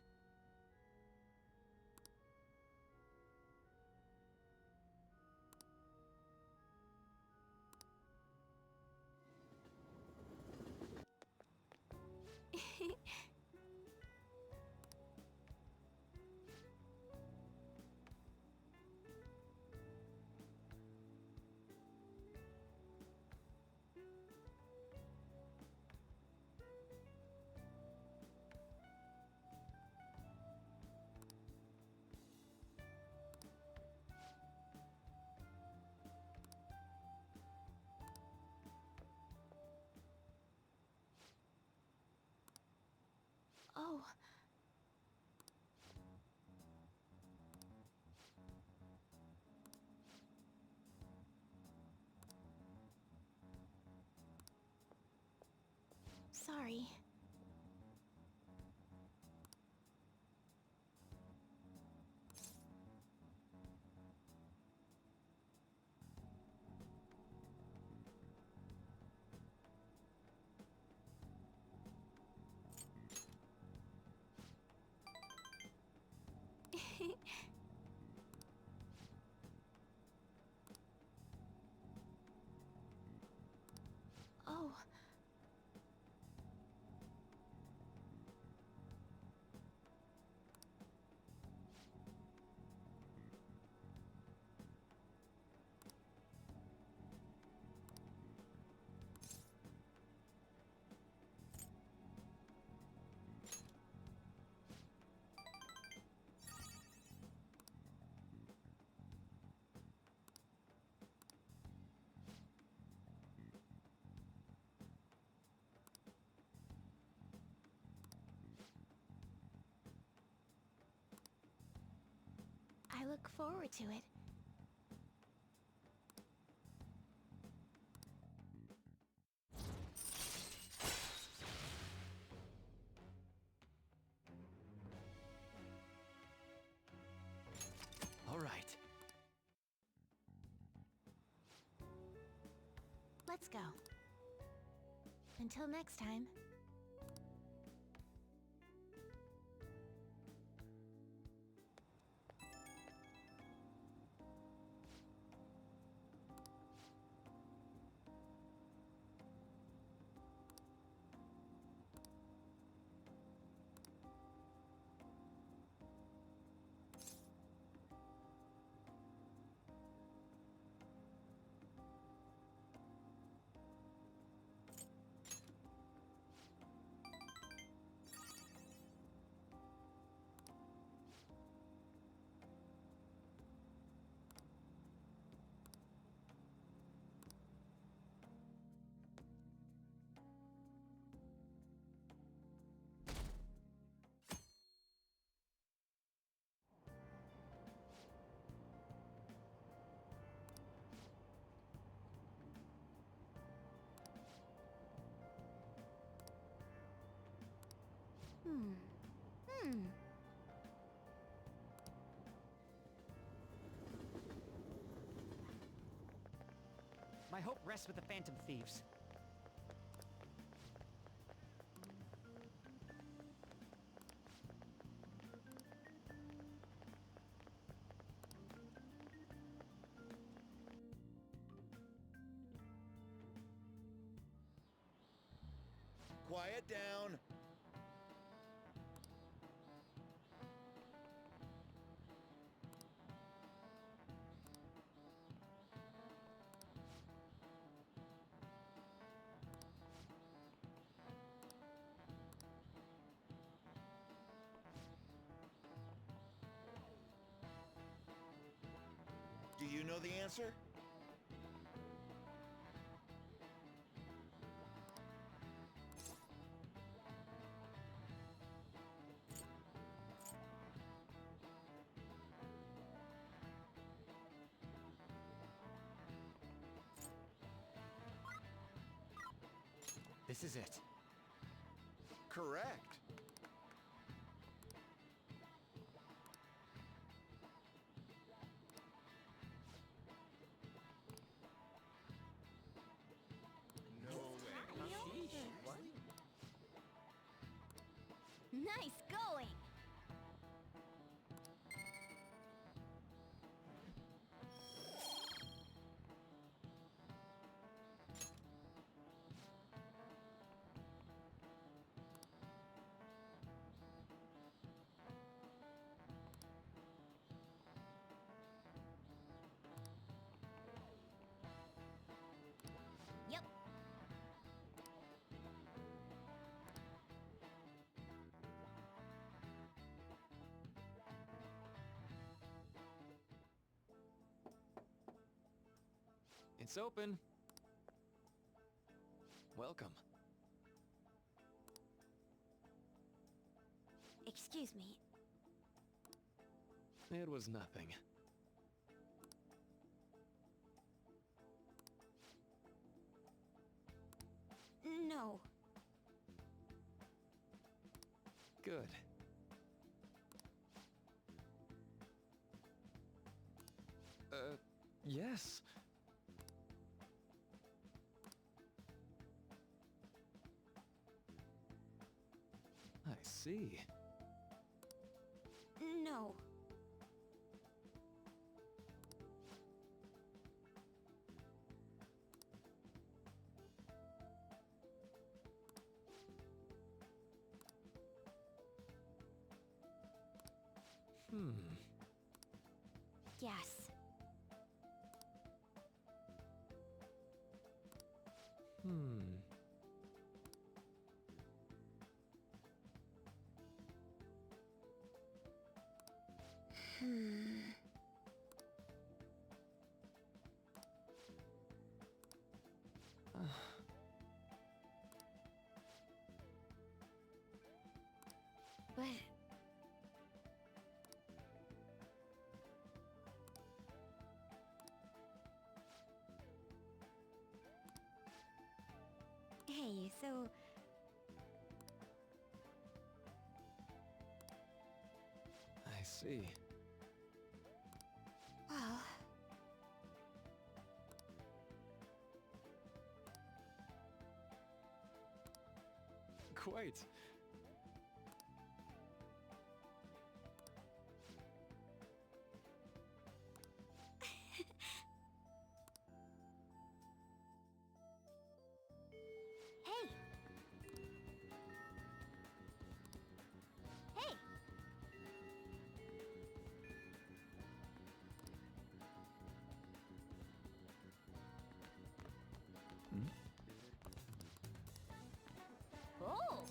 Oh. Sorry. Oh. I look forward to it. All right. Let's go. Until next time. My hope rests with the Phantom Thieves. Quiet down. Do you know the answer? This is it. Correct. Nice going! Yep. It's open. Welcome. Excuse me. It was nothing. No. Good. Yes. I see. No. Yes. But... Hey, so... I see. Well... Quite. Hey! Hey! Oh!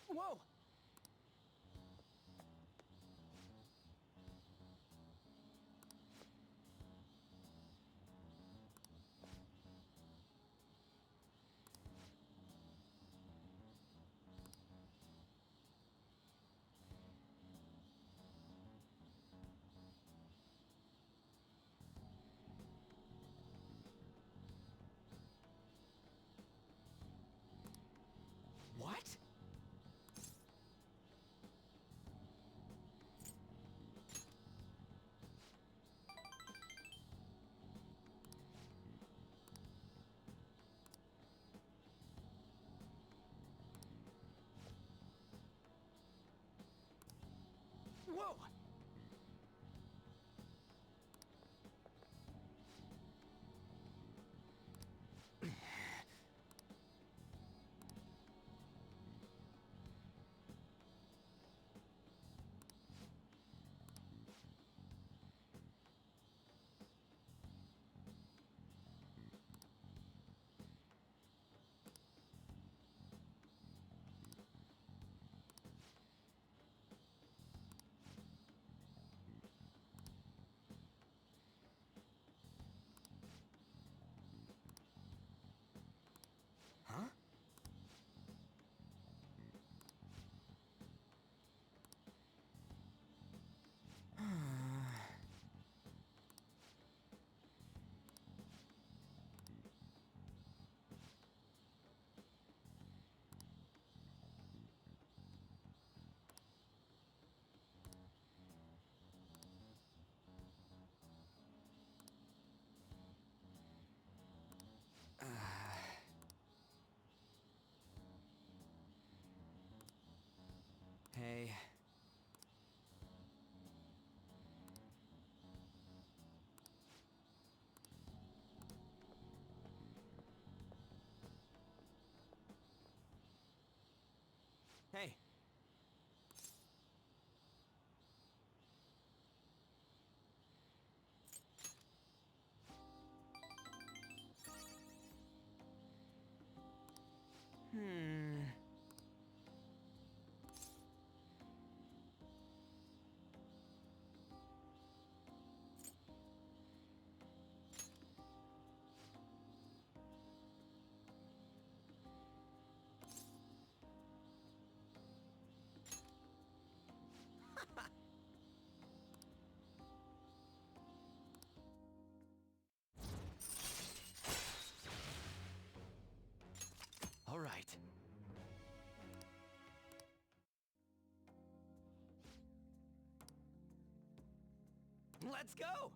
Whoa! What? Whoa! Hey. Hey. All right. Let's go!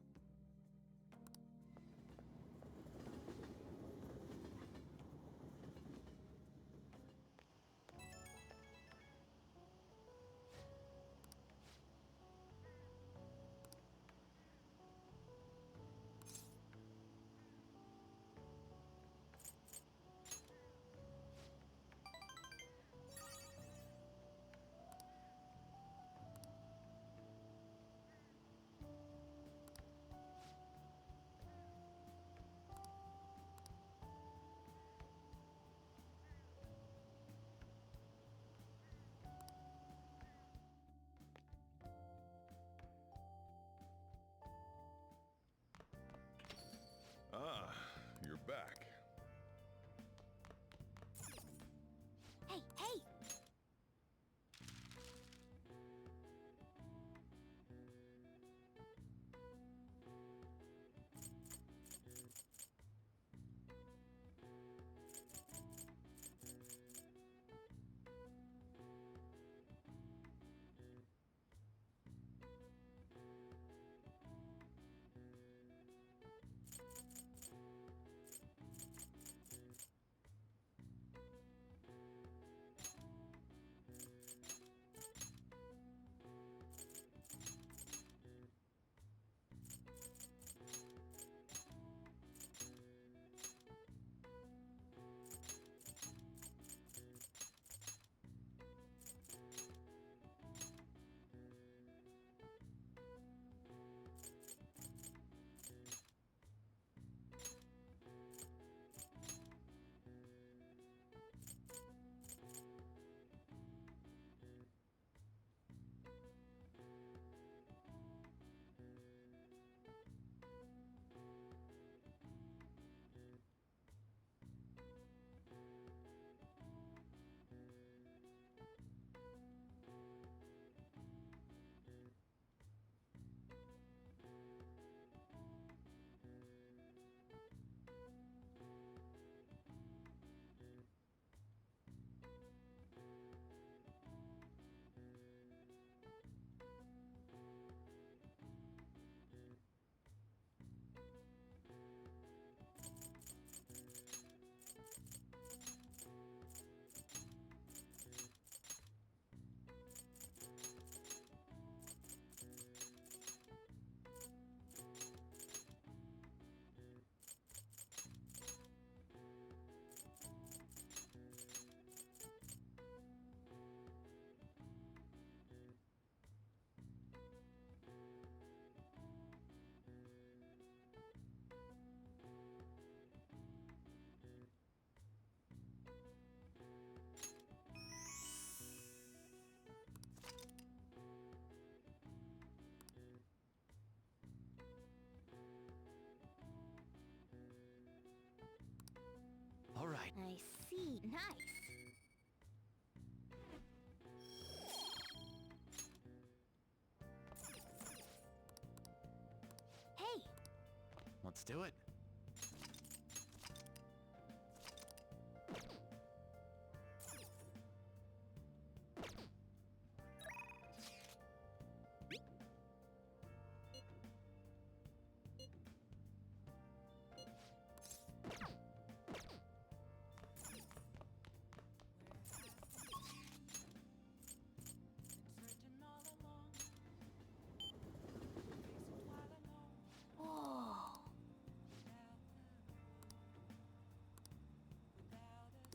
Ah, you're back. Hey, hey! I see. Nice. Hey! Let's do it.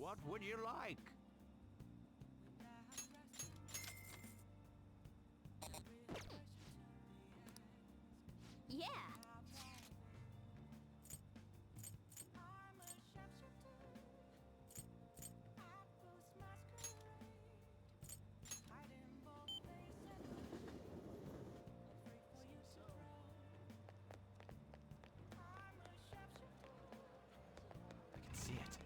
What would you like? Yeah! I can see it.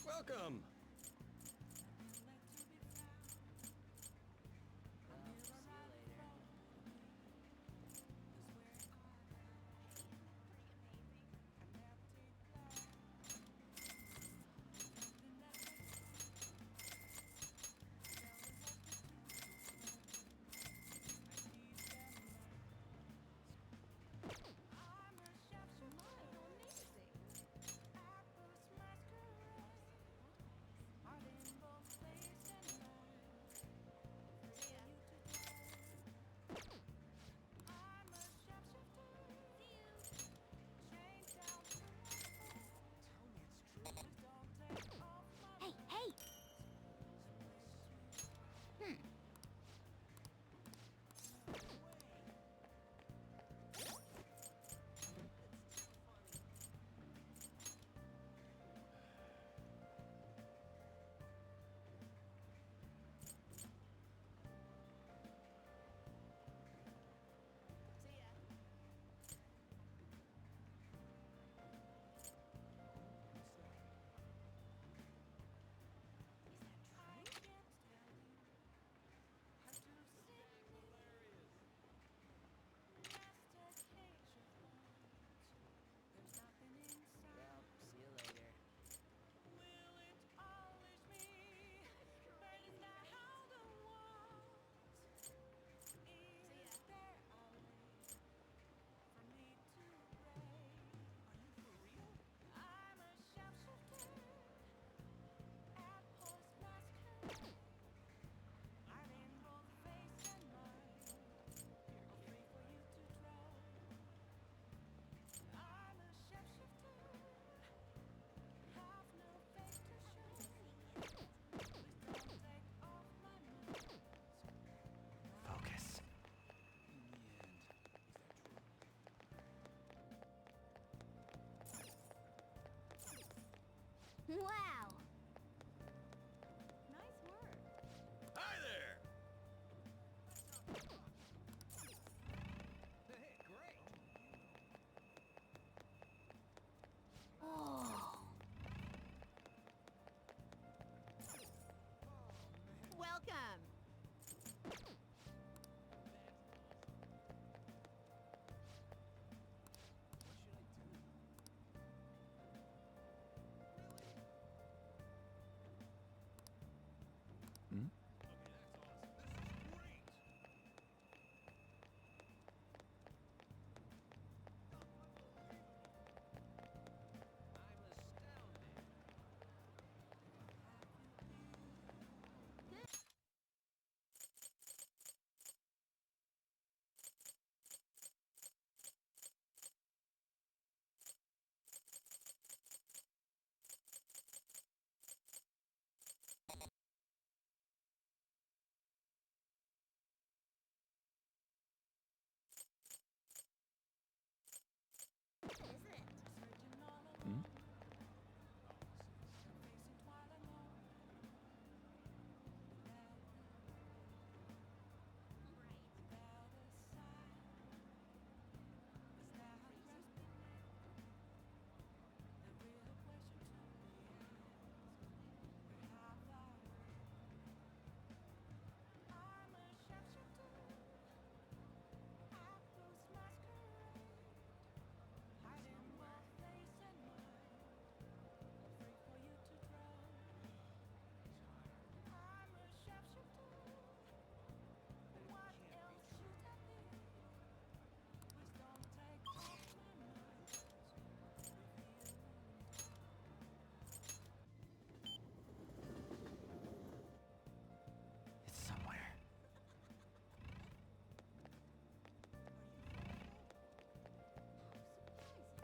Welcome!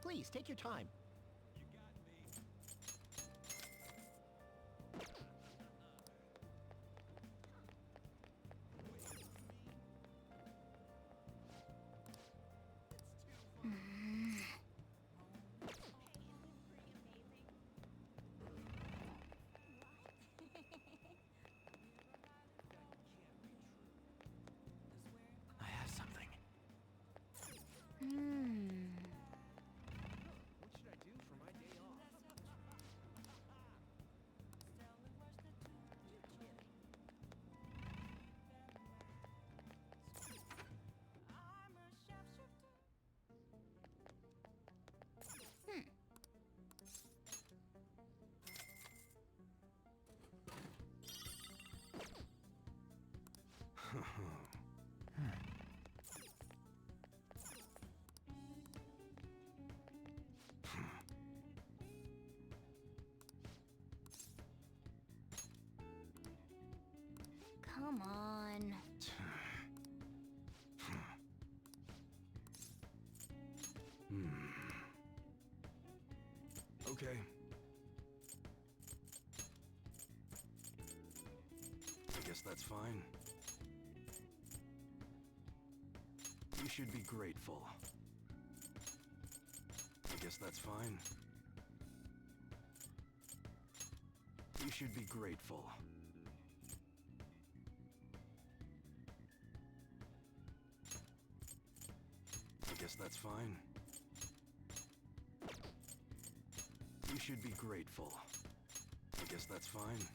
Please, take your time. I have something. What should I do for my day off? Come on. Okay. I guess that's fine. You should be grateful. I guess that's fine. You should be grateful. I guess that's fine. You should be grateful. I guess that's fine.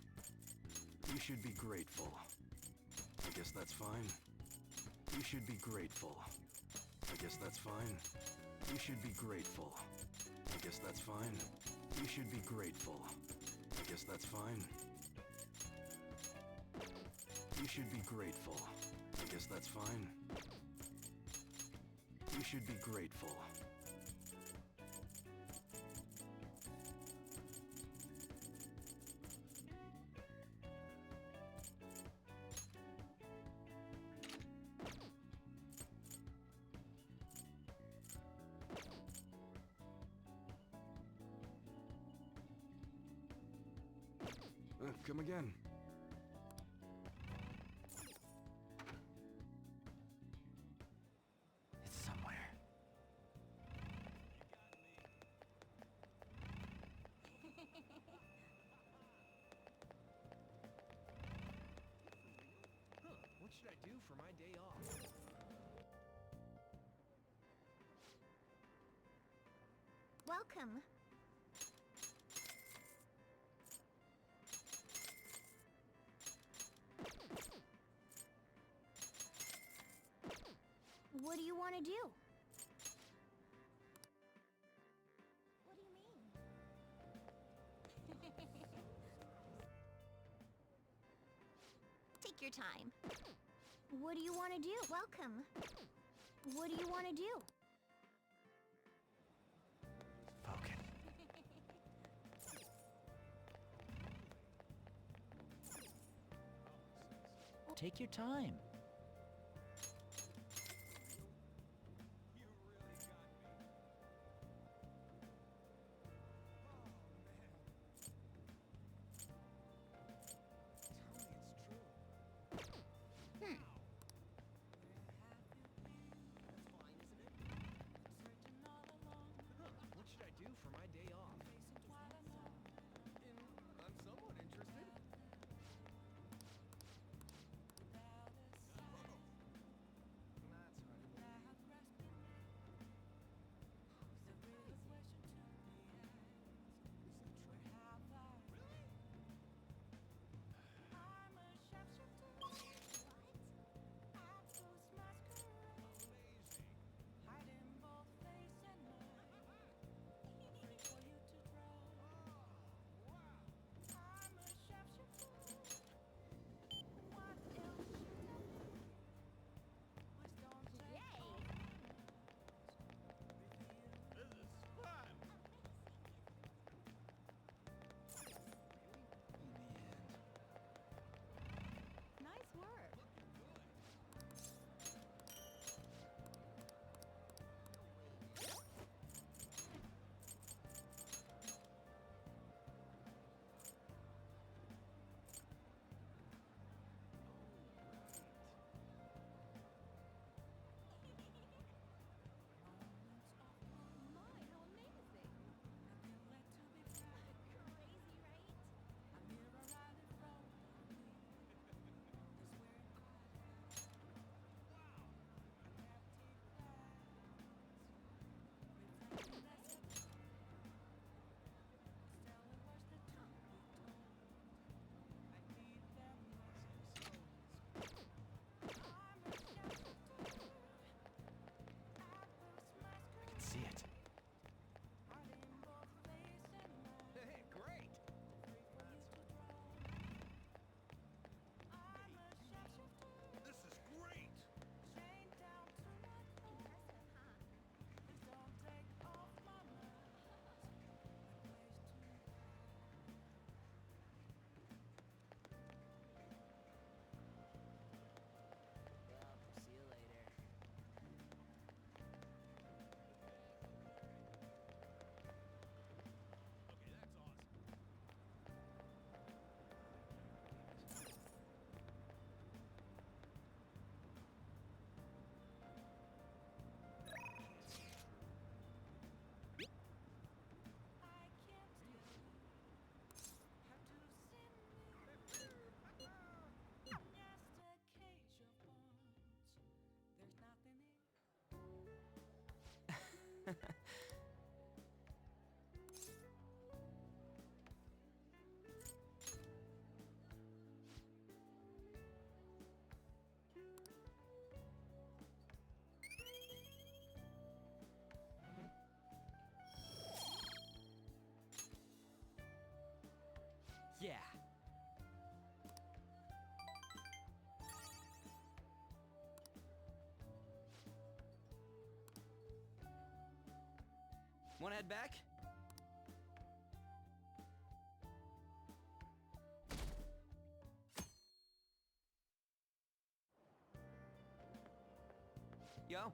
You should be grateful. I guess that's fine. You should be grateful. I guess that's fine. You should be grateful. I guess that's fine. You should be grateful. I guess that's fine. You should be grateful. I guess that's fine. You should be grateful. Come again. It's somewhere. What should I do for my day off? Welcome. What do you want to do? What do you mean? Take your time. What do you want to do? Welcome. What do you want to do? Focus. Take your time. What should I do for my day off? I'm somewhat interested. Yeah. Wanna head back? Yo.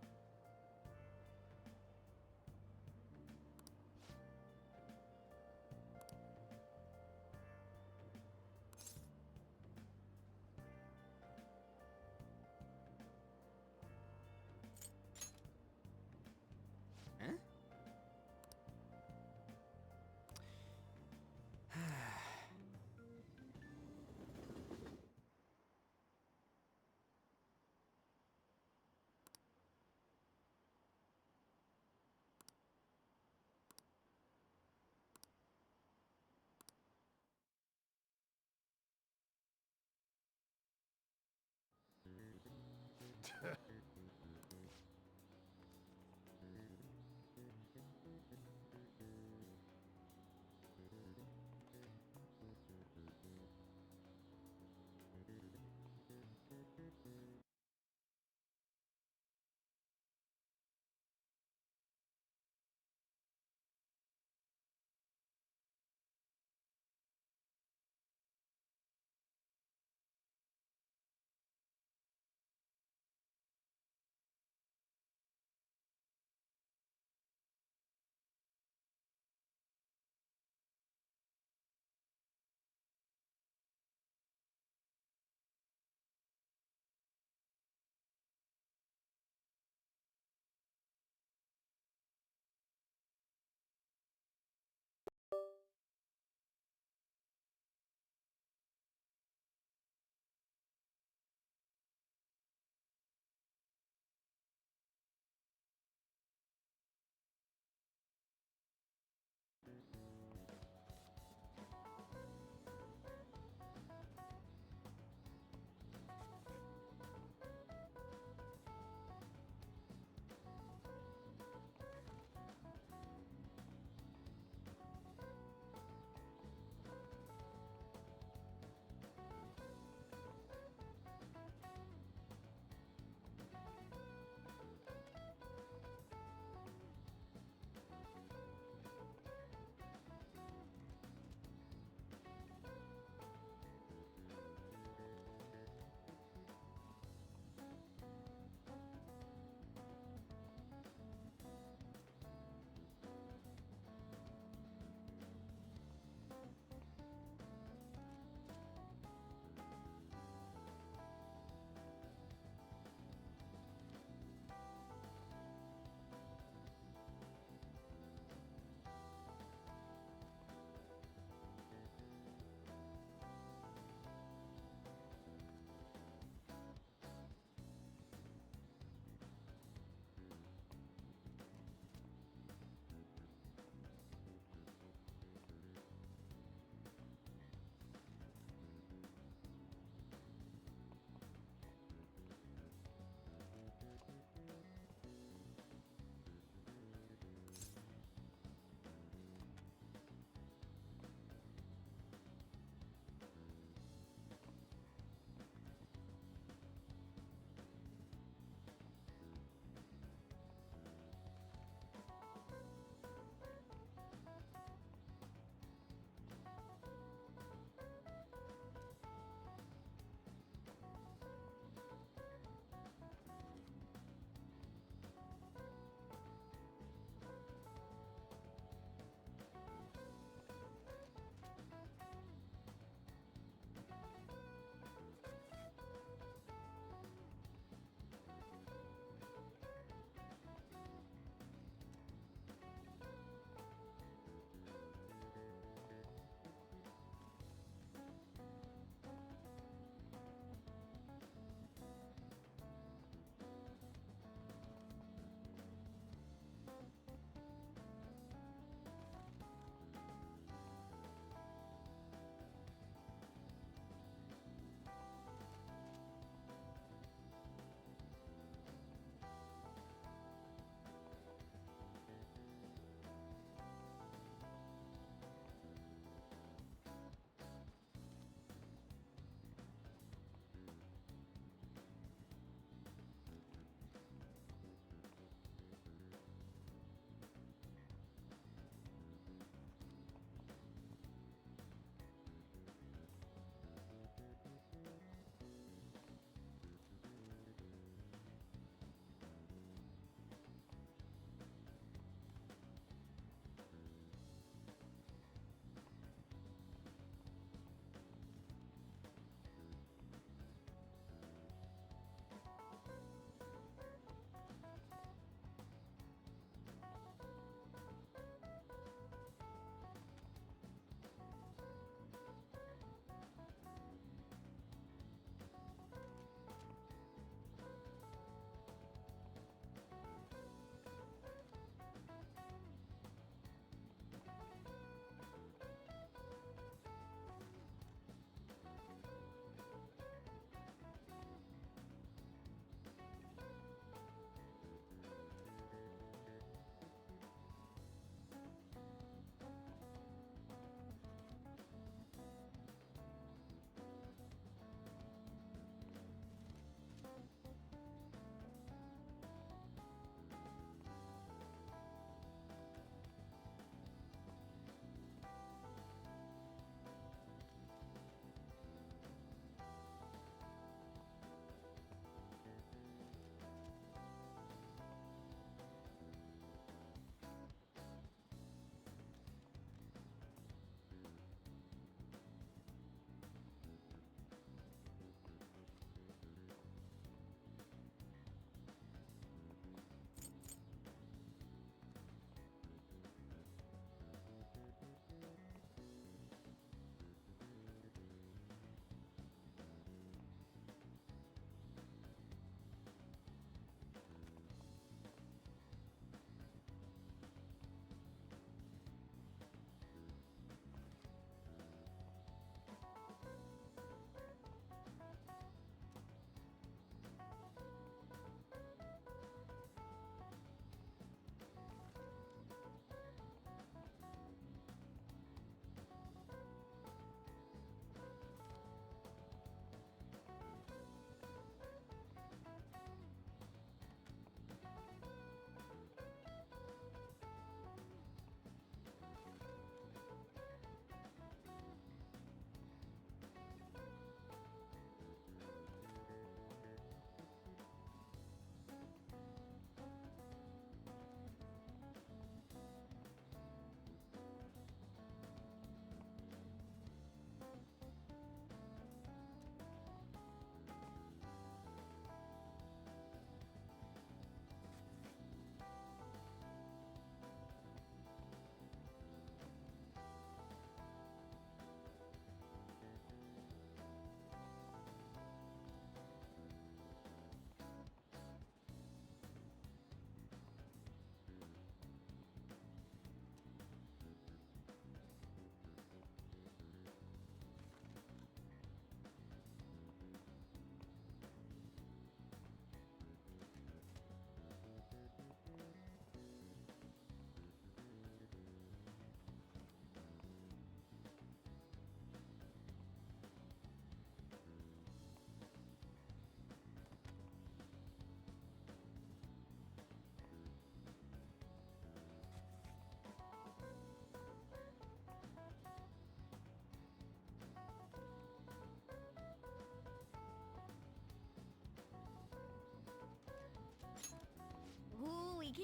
Huh?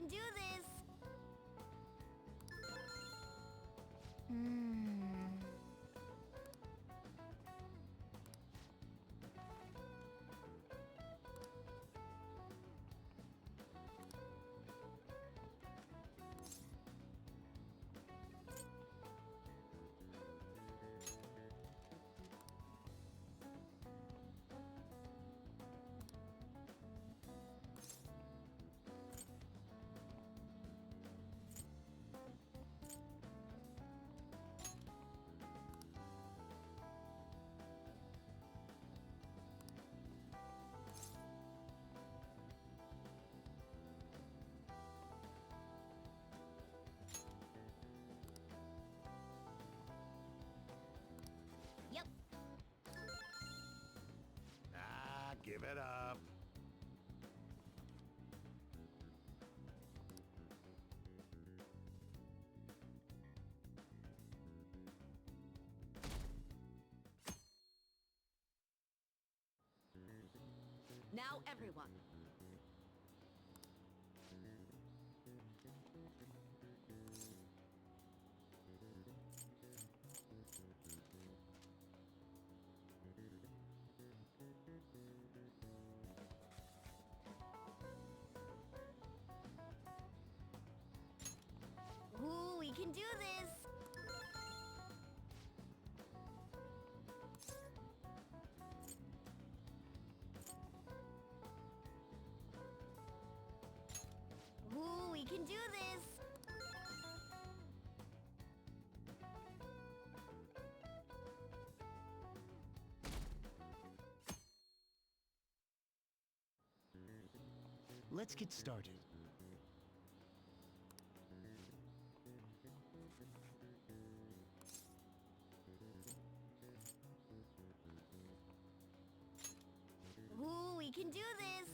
can do this! Yep. Ah, give it up. Now everyone. Ooh, we can do this! Ooh, we can do this! Let's get started. Ooh, we can do this!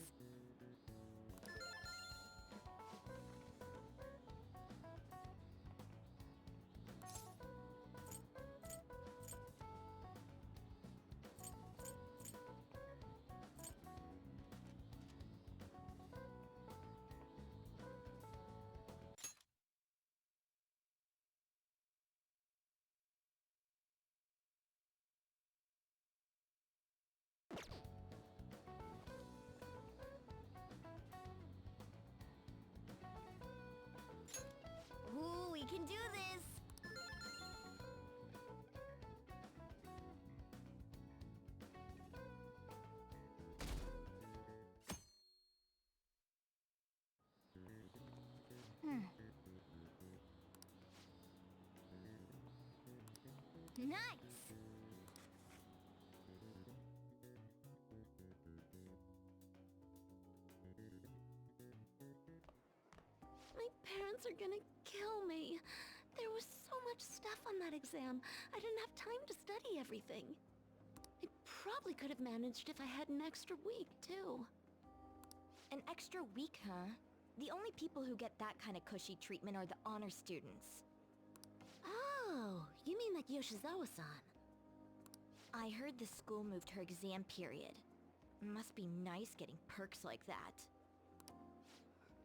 Ooh, we can do this! Nice! My parents are gonna kill me. There was so much stuff on that exam. I didn't have time to study everything. I probably could have managed if I had an extra week, too. An extra week, huh? The only people who get that kind of cushy treatment are the honor students. Oh, you mean like Yoshizawa-san? I heard the school moved her exam period. Must be nice getting perks like that.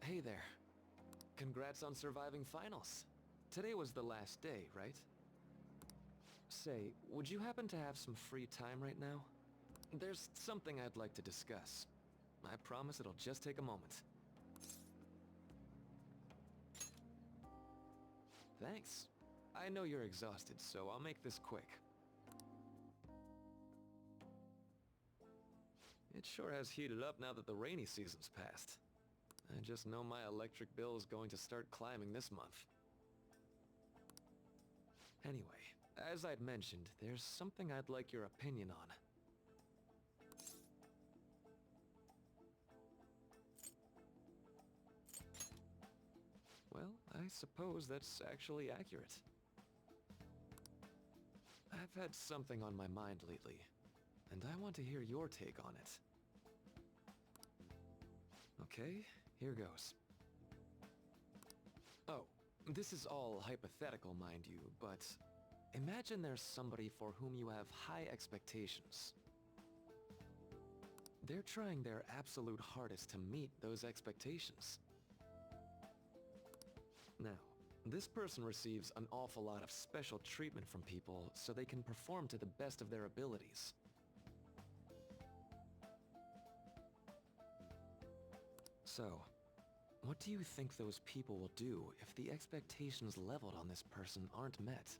Hey there. Congrats on surviving finals. Today was the last day, right? Say, would you happen to have some free time right now? There's something I'd like to discuss. I promise it'll just take a moment. Thanks. I know you're exhausted, so I'll make this quick. It sure has heated up now that the rainy season's passed. I just know my electric bill is going to start climbing this month. Anyway, as I'd mentioned, there's something I'd like your opinion on. Well, I suppose that's actually accurate. I've had something on my mind lately, and I want to hear your take on it. Okay, here goes. Oh, this is all hypothetical, mind you, but imagine there's somebody for whom you have high expectations. They're trying their absolute hardest to meet those expectations. Now, this person receives an awful lot of special treatment from people so they can perform to the best of their abilities. So, what do you think those people will do if the expectations leveled on this person aren't met?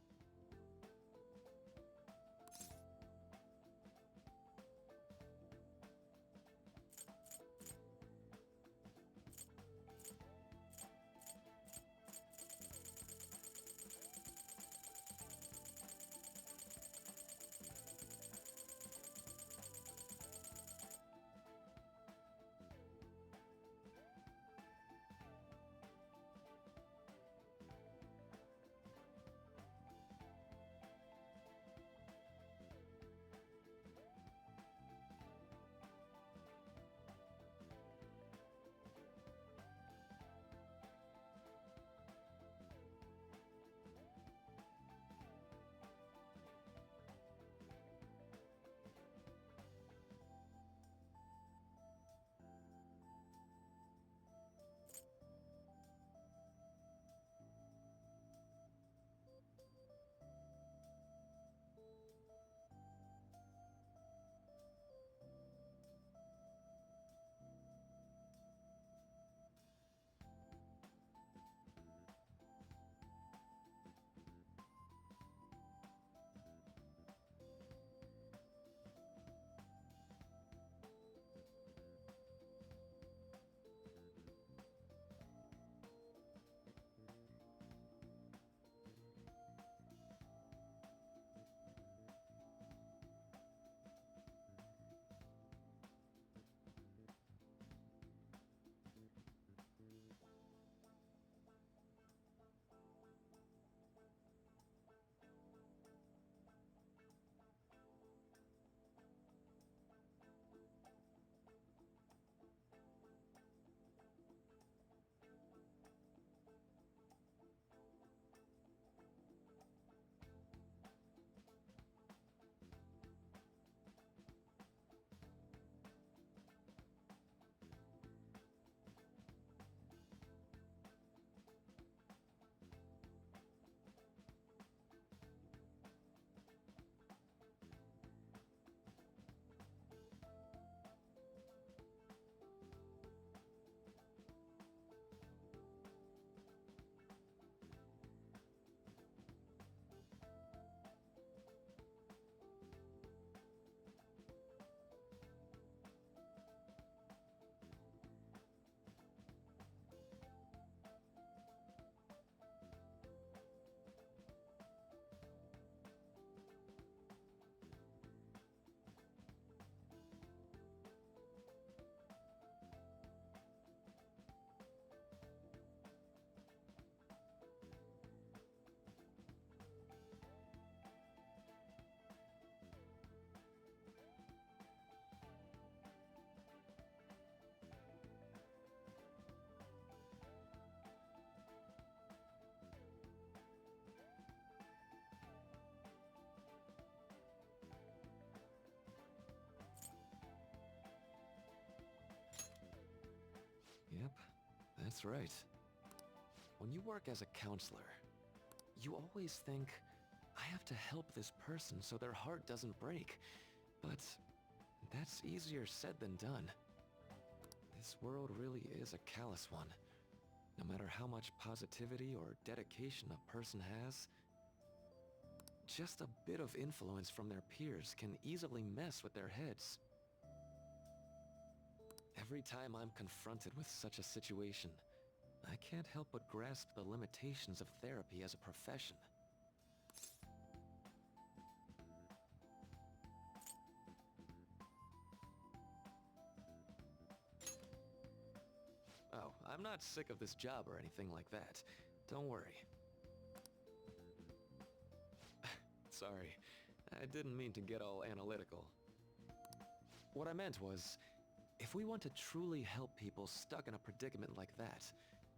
Yep, that's right. When you work as a counselor, you always think, I have to help this person so their heart doesn't break. But that's easier said than done. This world really is a callous one. No matter how much positivity or dedication a person has, just a bit of influence from their peers can easily mess with their heads. Every time I'm confronted with such a situation, I can't help but grasp the limitations of therapy as a profession. Oh, I'm not sick of this job or anything like that. Don't worry. Sorry, I didn't mean to get all analytical. What I meant was, if we want to truly help people stuck in a predicament like that,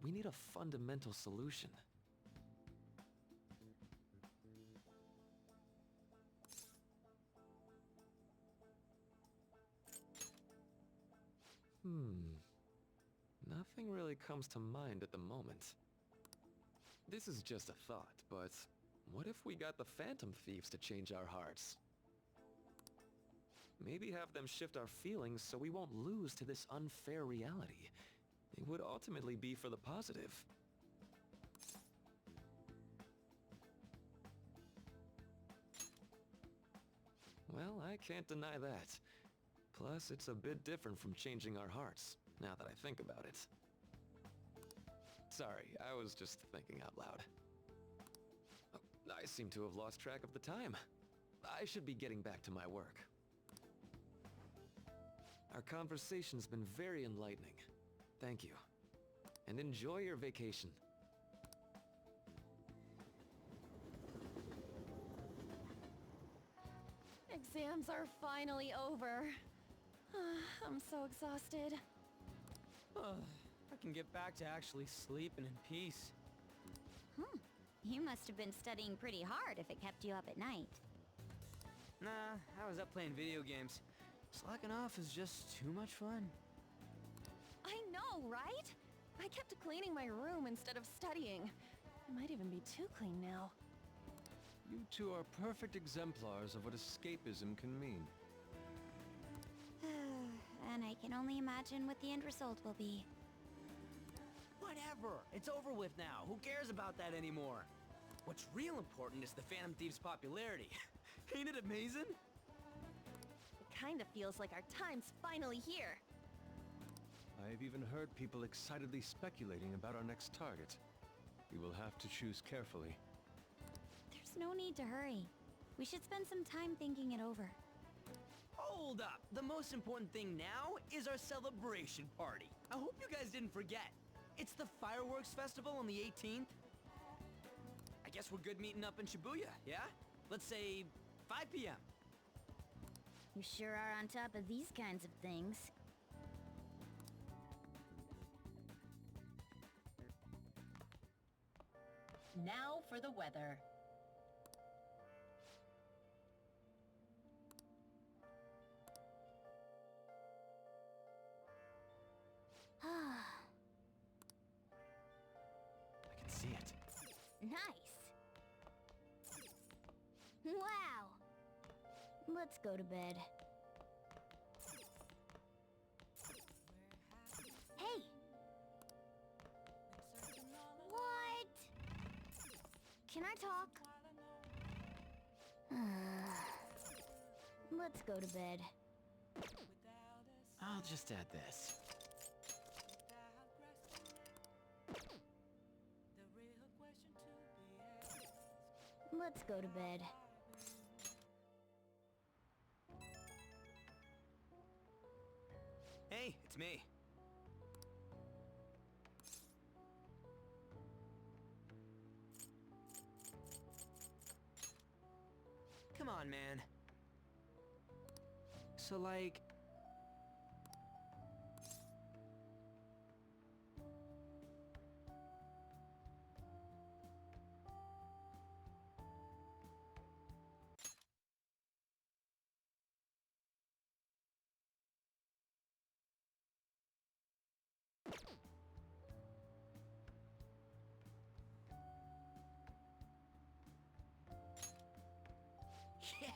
we need a fundamental solution. Nothing really comes to mind at the moment. This is just a thought, but what if we got the Phantom Thieves to change our hearts? Maybe have them shift our feelings so we won't lose to this unfair reality. It would ultimately be for the positive. Well, I can't deny that. Plus, it's a bit different from changing our hearts, now that I think about it. Sorry, I was just thinking out loud. Oh, I seem to have lost track of the time. I should be getting back to my work. Our conversation's been very enlightening. Thank you. And enjoy your vacation. Exams are finally over. I'm so exhausted. I can get back to actually sleeping in peace. You must have been studying pretty hard if it kept you up at night. Nah, I was up playing video games. Slacking off is just too much fun. I know, right? I kept cleaning my room instead of studying. It might even be too clean now. You two are perfect exemplars of what escapism can mean. And I can only imagine what the end result will be. Whatever! It's over with now. Who cares about that anymore? What's real important is the Phantom Thieves' popularity. Ain't it amazing? It kinda feels like our time's finally here. I've even heard people excitedly speculating about our next target. We will have to choose carefully. There's no need to hurry. We should spend some time thinking it over. Hold up! The most important thing now is our celebration party. I hope you guys didn't forget. It's the fireworks festival on the 18th. I guess we're good meeting up in Shibuya, yeah? Let's say 5 p.m. You sure are on top of these kinds of things. Now for the weather. I can see it. Nice! Wow! Let's go to bed. Hey! What? Can I talk? Let's go to bed. I'll just add this. Let's go to bed. Hey, it's me. Come on, man. So, like... Yeah!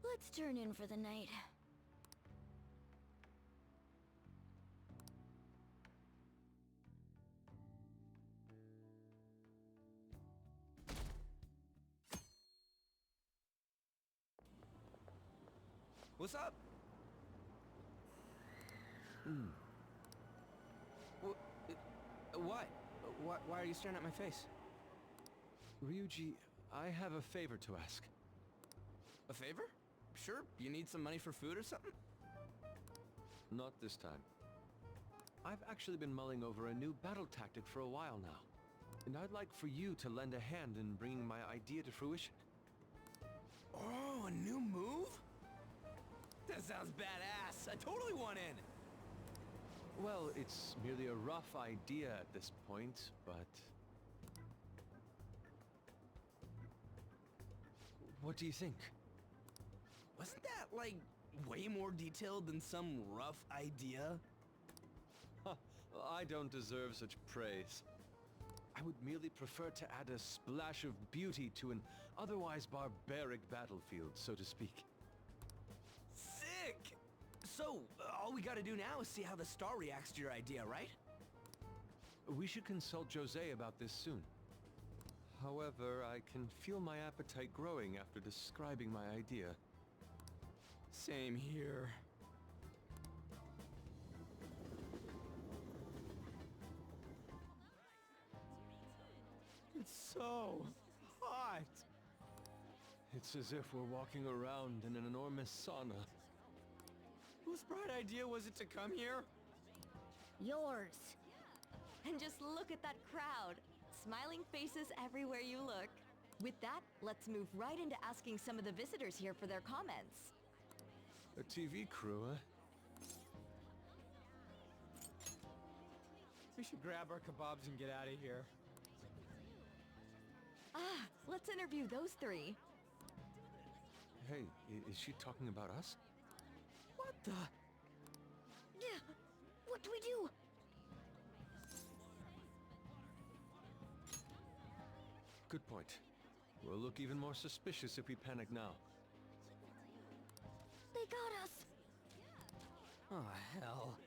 Let's turn in for the night. What's up? What? Why are you staring at my face? Ryuji, I have a favor to ask. A favor? Sure, you need some money for food or something? Not this time. I've actually been mulling over a new battle tactic for a while now, and I'd like for you to lend a hand in bringing my idea to fruition. Oh, a new move? That sounds badass. I totally want in. Well, it's merely a rough idea at this point, but What do you think? Wasn't that, like, way more detailed than some rough idea? I don't deserve such praise. I would merely prefer to add a splash of beauty to an otherwise barbaric battlefield, so to speak. Sick! So, all we gotta do now is see how the star reacts to your idea, right? We should consult Jose about this soon. However, I can feel my appetite growing after describing my idea. Same here. It's so hot. It's as if we're walking around in an enormous sauna. Whose bright idea was it to come here? Yours. And just look at that crowd. Smiling faces everywhere you look. With that, let's move right into asking some of the visitors here for their comments. A TV crew, huh? We should grab our kebabs and get out of here. Ah, let's interview those three. Hey, is she talking about us? What the? Yeah, what do we do? Good point. We'll look even more suspicious if we panic now. They got us. Oh, hell.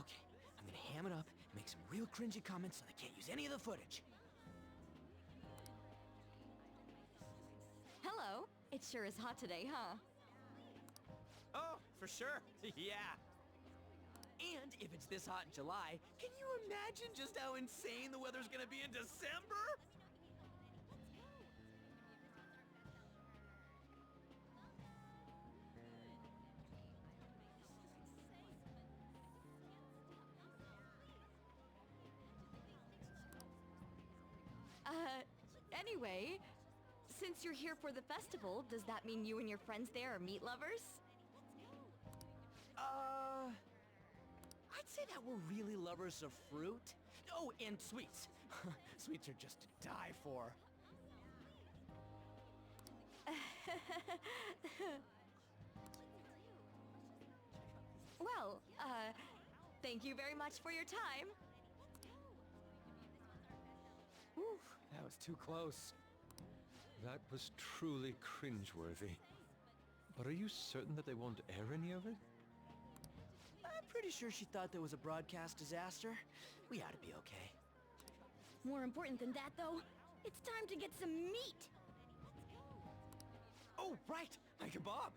Okay, I'm gonna ham it up and make some real cringy comments so they can't use any of the footage. Hello. It sure is hot today, huh? Oh, for sure. Yeah. And if it's this hot in July, can you imagine just how insane the weather's gonna be in December? Anyway, since you're here for the festival, does that mean you and your friends there are meat lovers? I'd say that we're really lovers of fruit. Oh, and sweets. Sweets are just to die for. Well, thank you very much for your time. Whew, that was too close. That was truly cringeworthy. But are you certain that they won't air any of it? I'm pretty sure she thought there was a broadcast disaster. We ought to be okay. More important than that, though, it's time to get some meat. Oh, right! My kebab!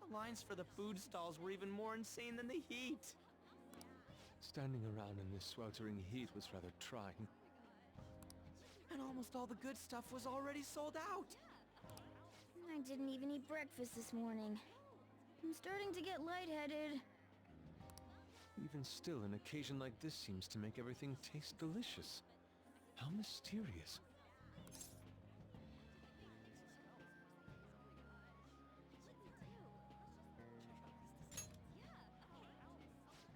The lines for the food stalls were even more insane than the heat. Standing around in this sweltering heat was rather trying. And almost all the good stuff was already sold out. I didn't even eat breakfast this morning. I'm starting to get lightheaded. Even still, an occasion like this seems to make everything taste delicious. How mysterious.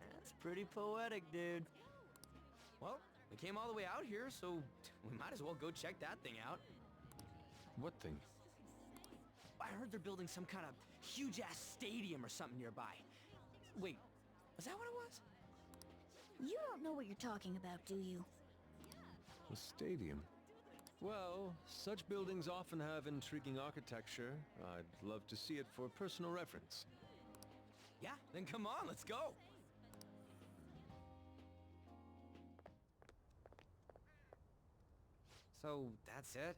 That's pretty poetic, dude. Well, we came all the way out here, so we might as well go check that thing out. What thing? I heard they're building some kind of huge-ass stadium or something nearby. Wait, was that what it was? You don't know what you're talking about, do you? A stadium? Well, such buildings often have intriguing architecture. I'd love to see it for personal reference. Yeah, then come on, let's go! So, that's it?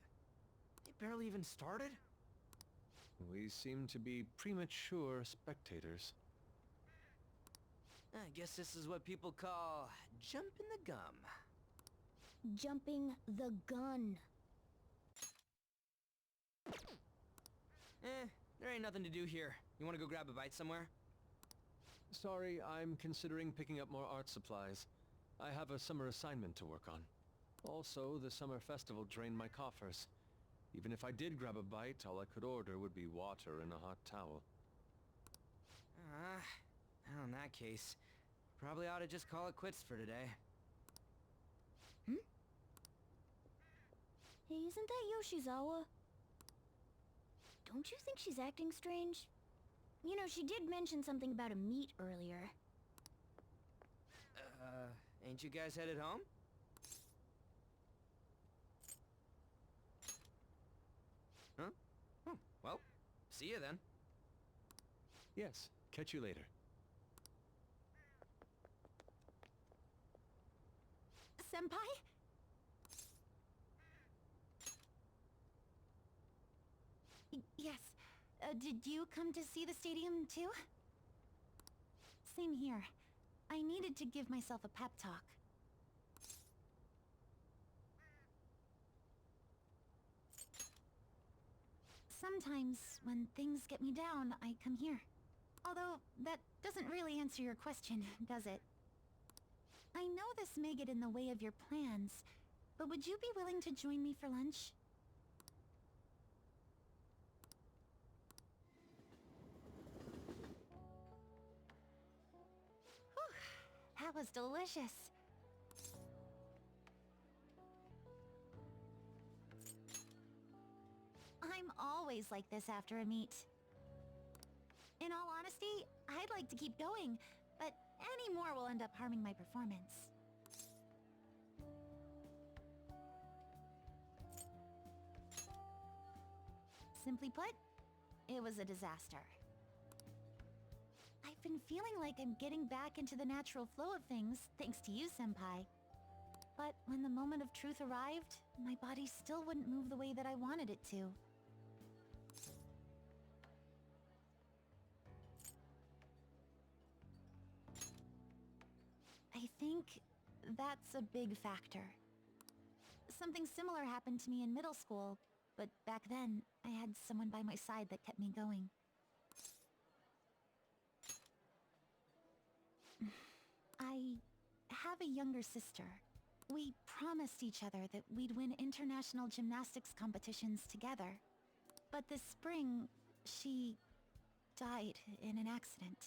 It barely even started? We seem to be premature spectators. I guess this is what people call jumping the gum. Jumping the gun. There ain't nothing to do here. You wanna go grab a bite somewhere? Sorry, I'm considering picking up more art supplies. I have a summer assignment to work on. Also, the summer festival drained my coffers. Even if I did grab a bite, all I could order would be water and a hot towel. Well, in that case, probably ought to just call it quits for today. Hey, isn't that Yoshizawa? Don't you think she's acting strange? You know, she did mention something about a meet earlier. Ain't you guys headed home? Huh? Oh, well, see you then. Yes, catch you later. Senpai? Yes. Did you come to see the stadium too? Same here. I needed to give myself a pep talk. Sometimes, when things get me down, I come here. Although, that doesn't really answer your question, does it? I know this may get in the way of your plans, but would you be willing to join me for lunch? Whew, that was delicious. I'm always like this after a meet. In all honesty, I'd like to keep going, but any more will end up harming my performance. Simply put, it was a disaster. I've been feeling like I'm getting back into the natural flow of things, thanks to you, Senpai. But when the moment of truth arrived, my body still wouldn't move the way that I wanted it to. I think that's a big factor. Something similar happened to me in middle school, but back then, I had someone by my side that kept me going. I have a younger sister. We promised each other that we'd win international gymnastics competitions together. But this spring, she died in an accident.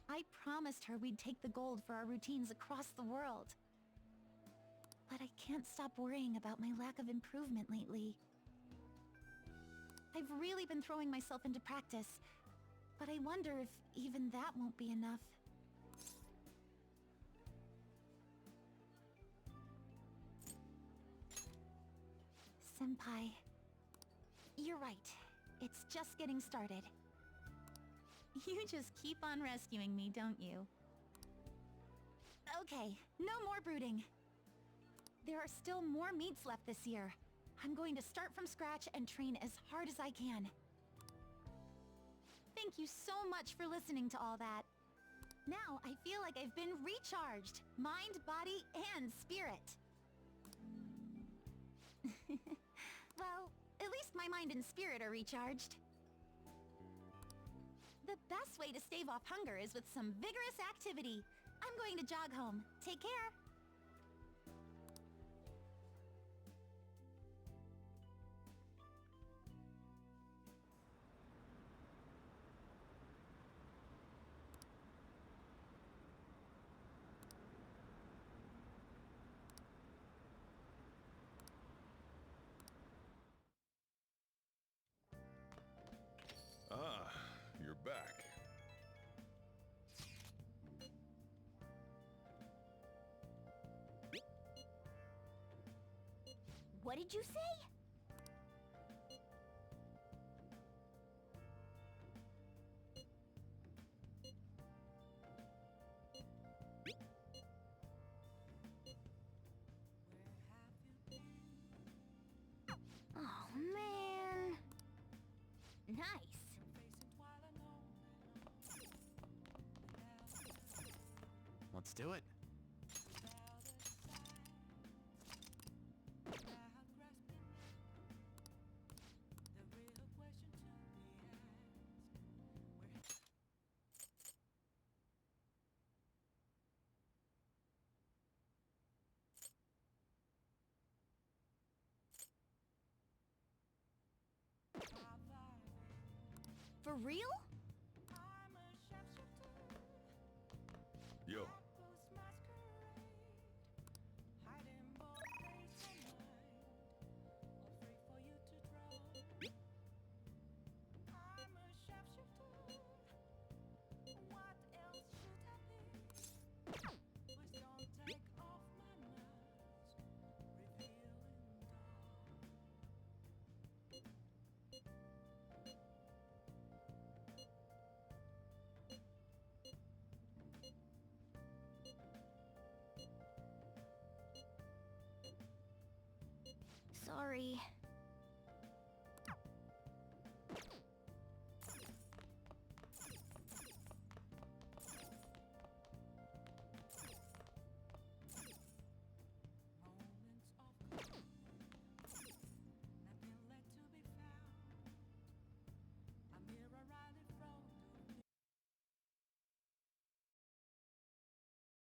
I promised her we'd take the gold for our routines across the world. But I can't stop worrying about my lack of improvement lately. I've really been throwing myself into practice, but I wonder if even that won't be enough. Senpai, you're right. It's just getting started. You just keep on rescuing me, don't you? Okay, no more brooding. There are still more meets left this year. I'm going to start from scratch and train as hard as I can. Thank you so much for listening to all that. Now I feel like I've been recharged. Mind, body, and spirit. Well, at least my mind and spirit are recharged. The best way to stave off hunger is with some vigorous activity. I'm going to jog home. Take care. Ah, you're back. What did you say? Oh, man. Nice. Let's do it. For real? Yo. Sorry.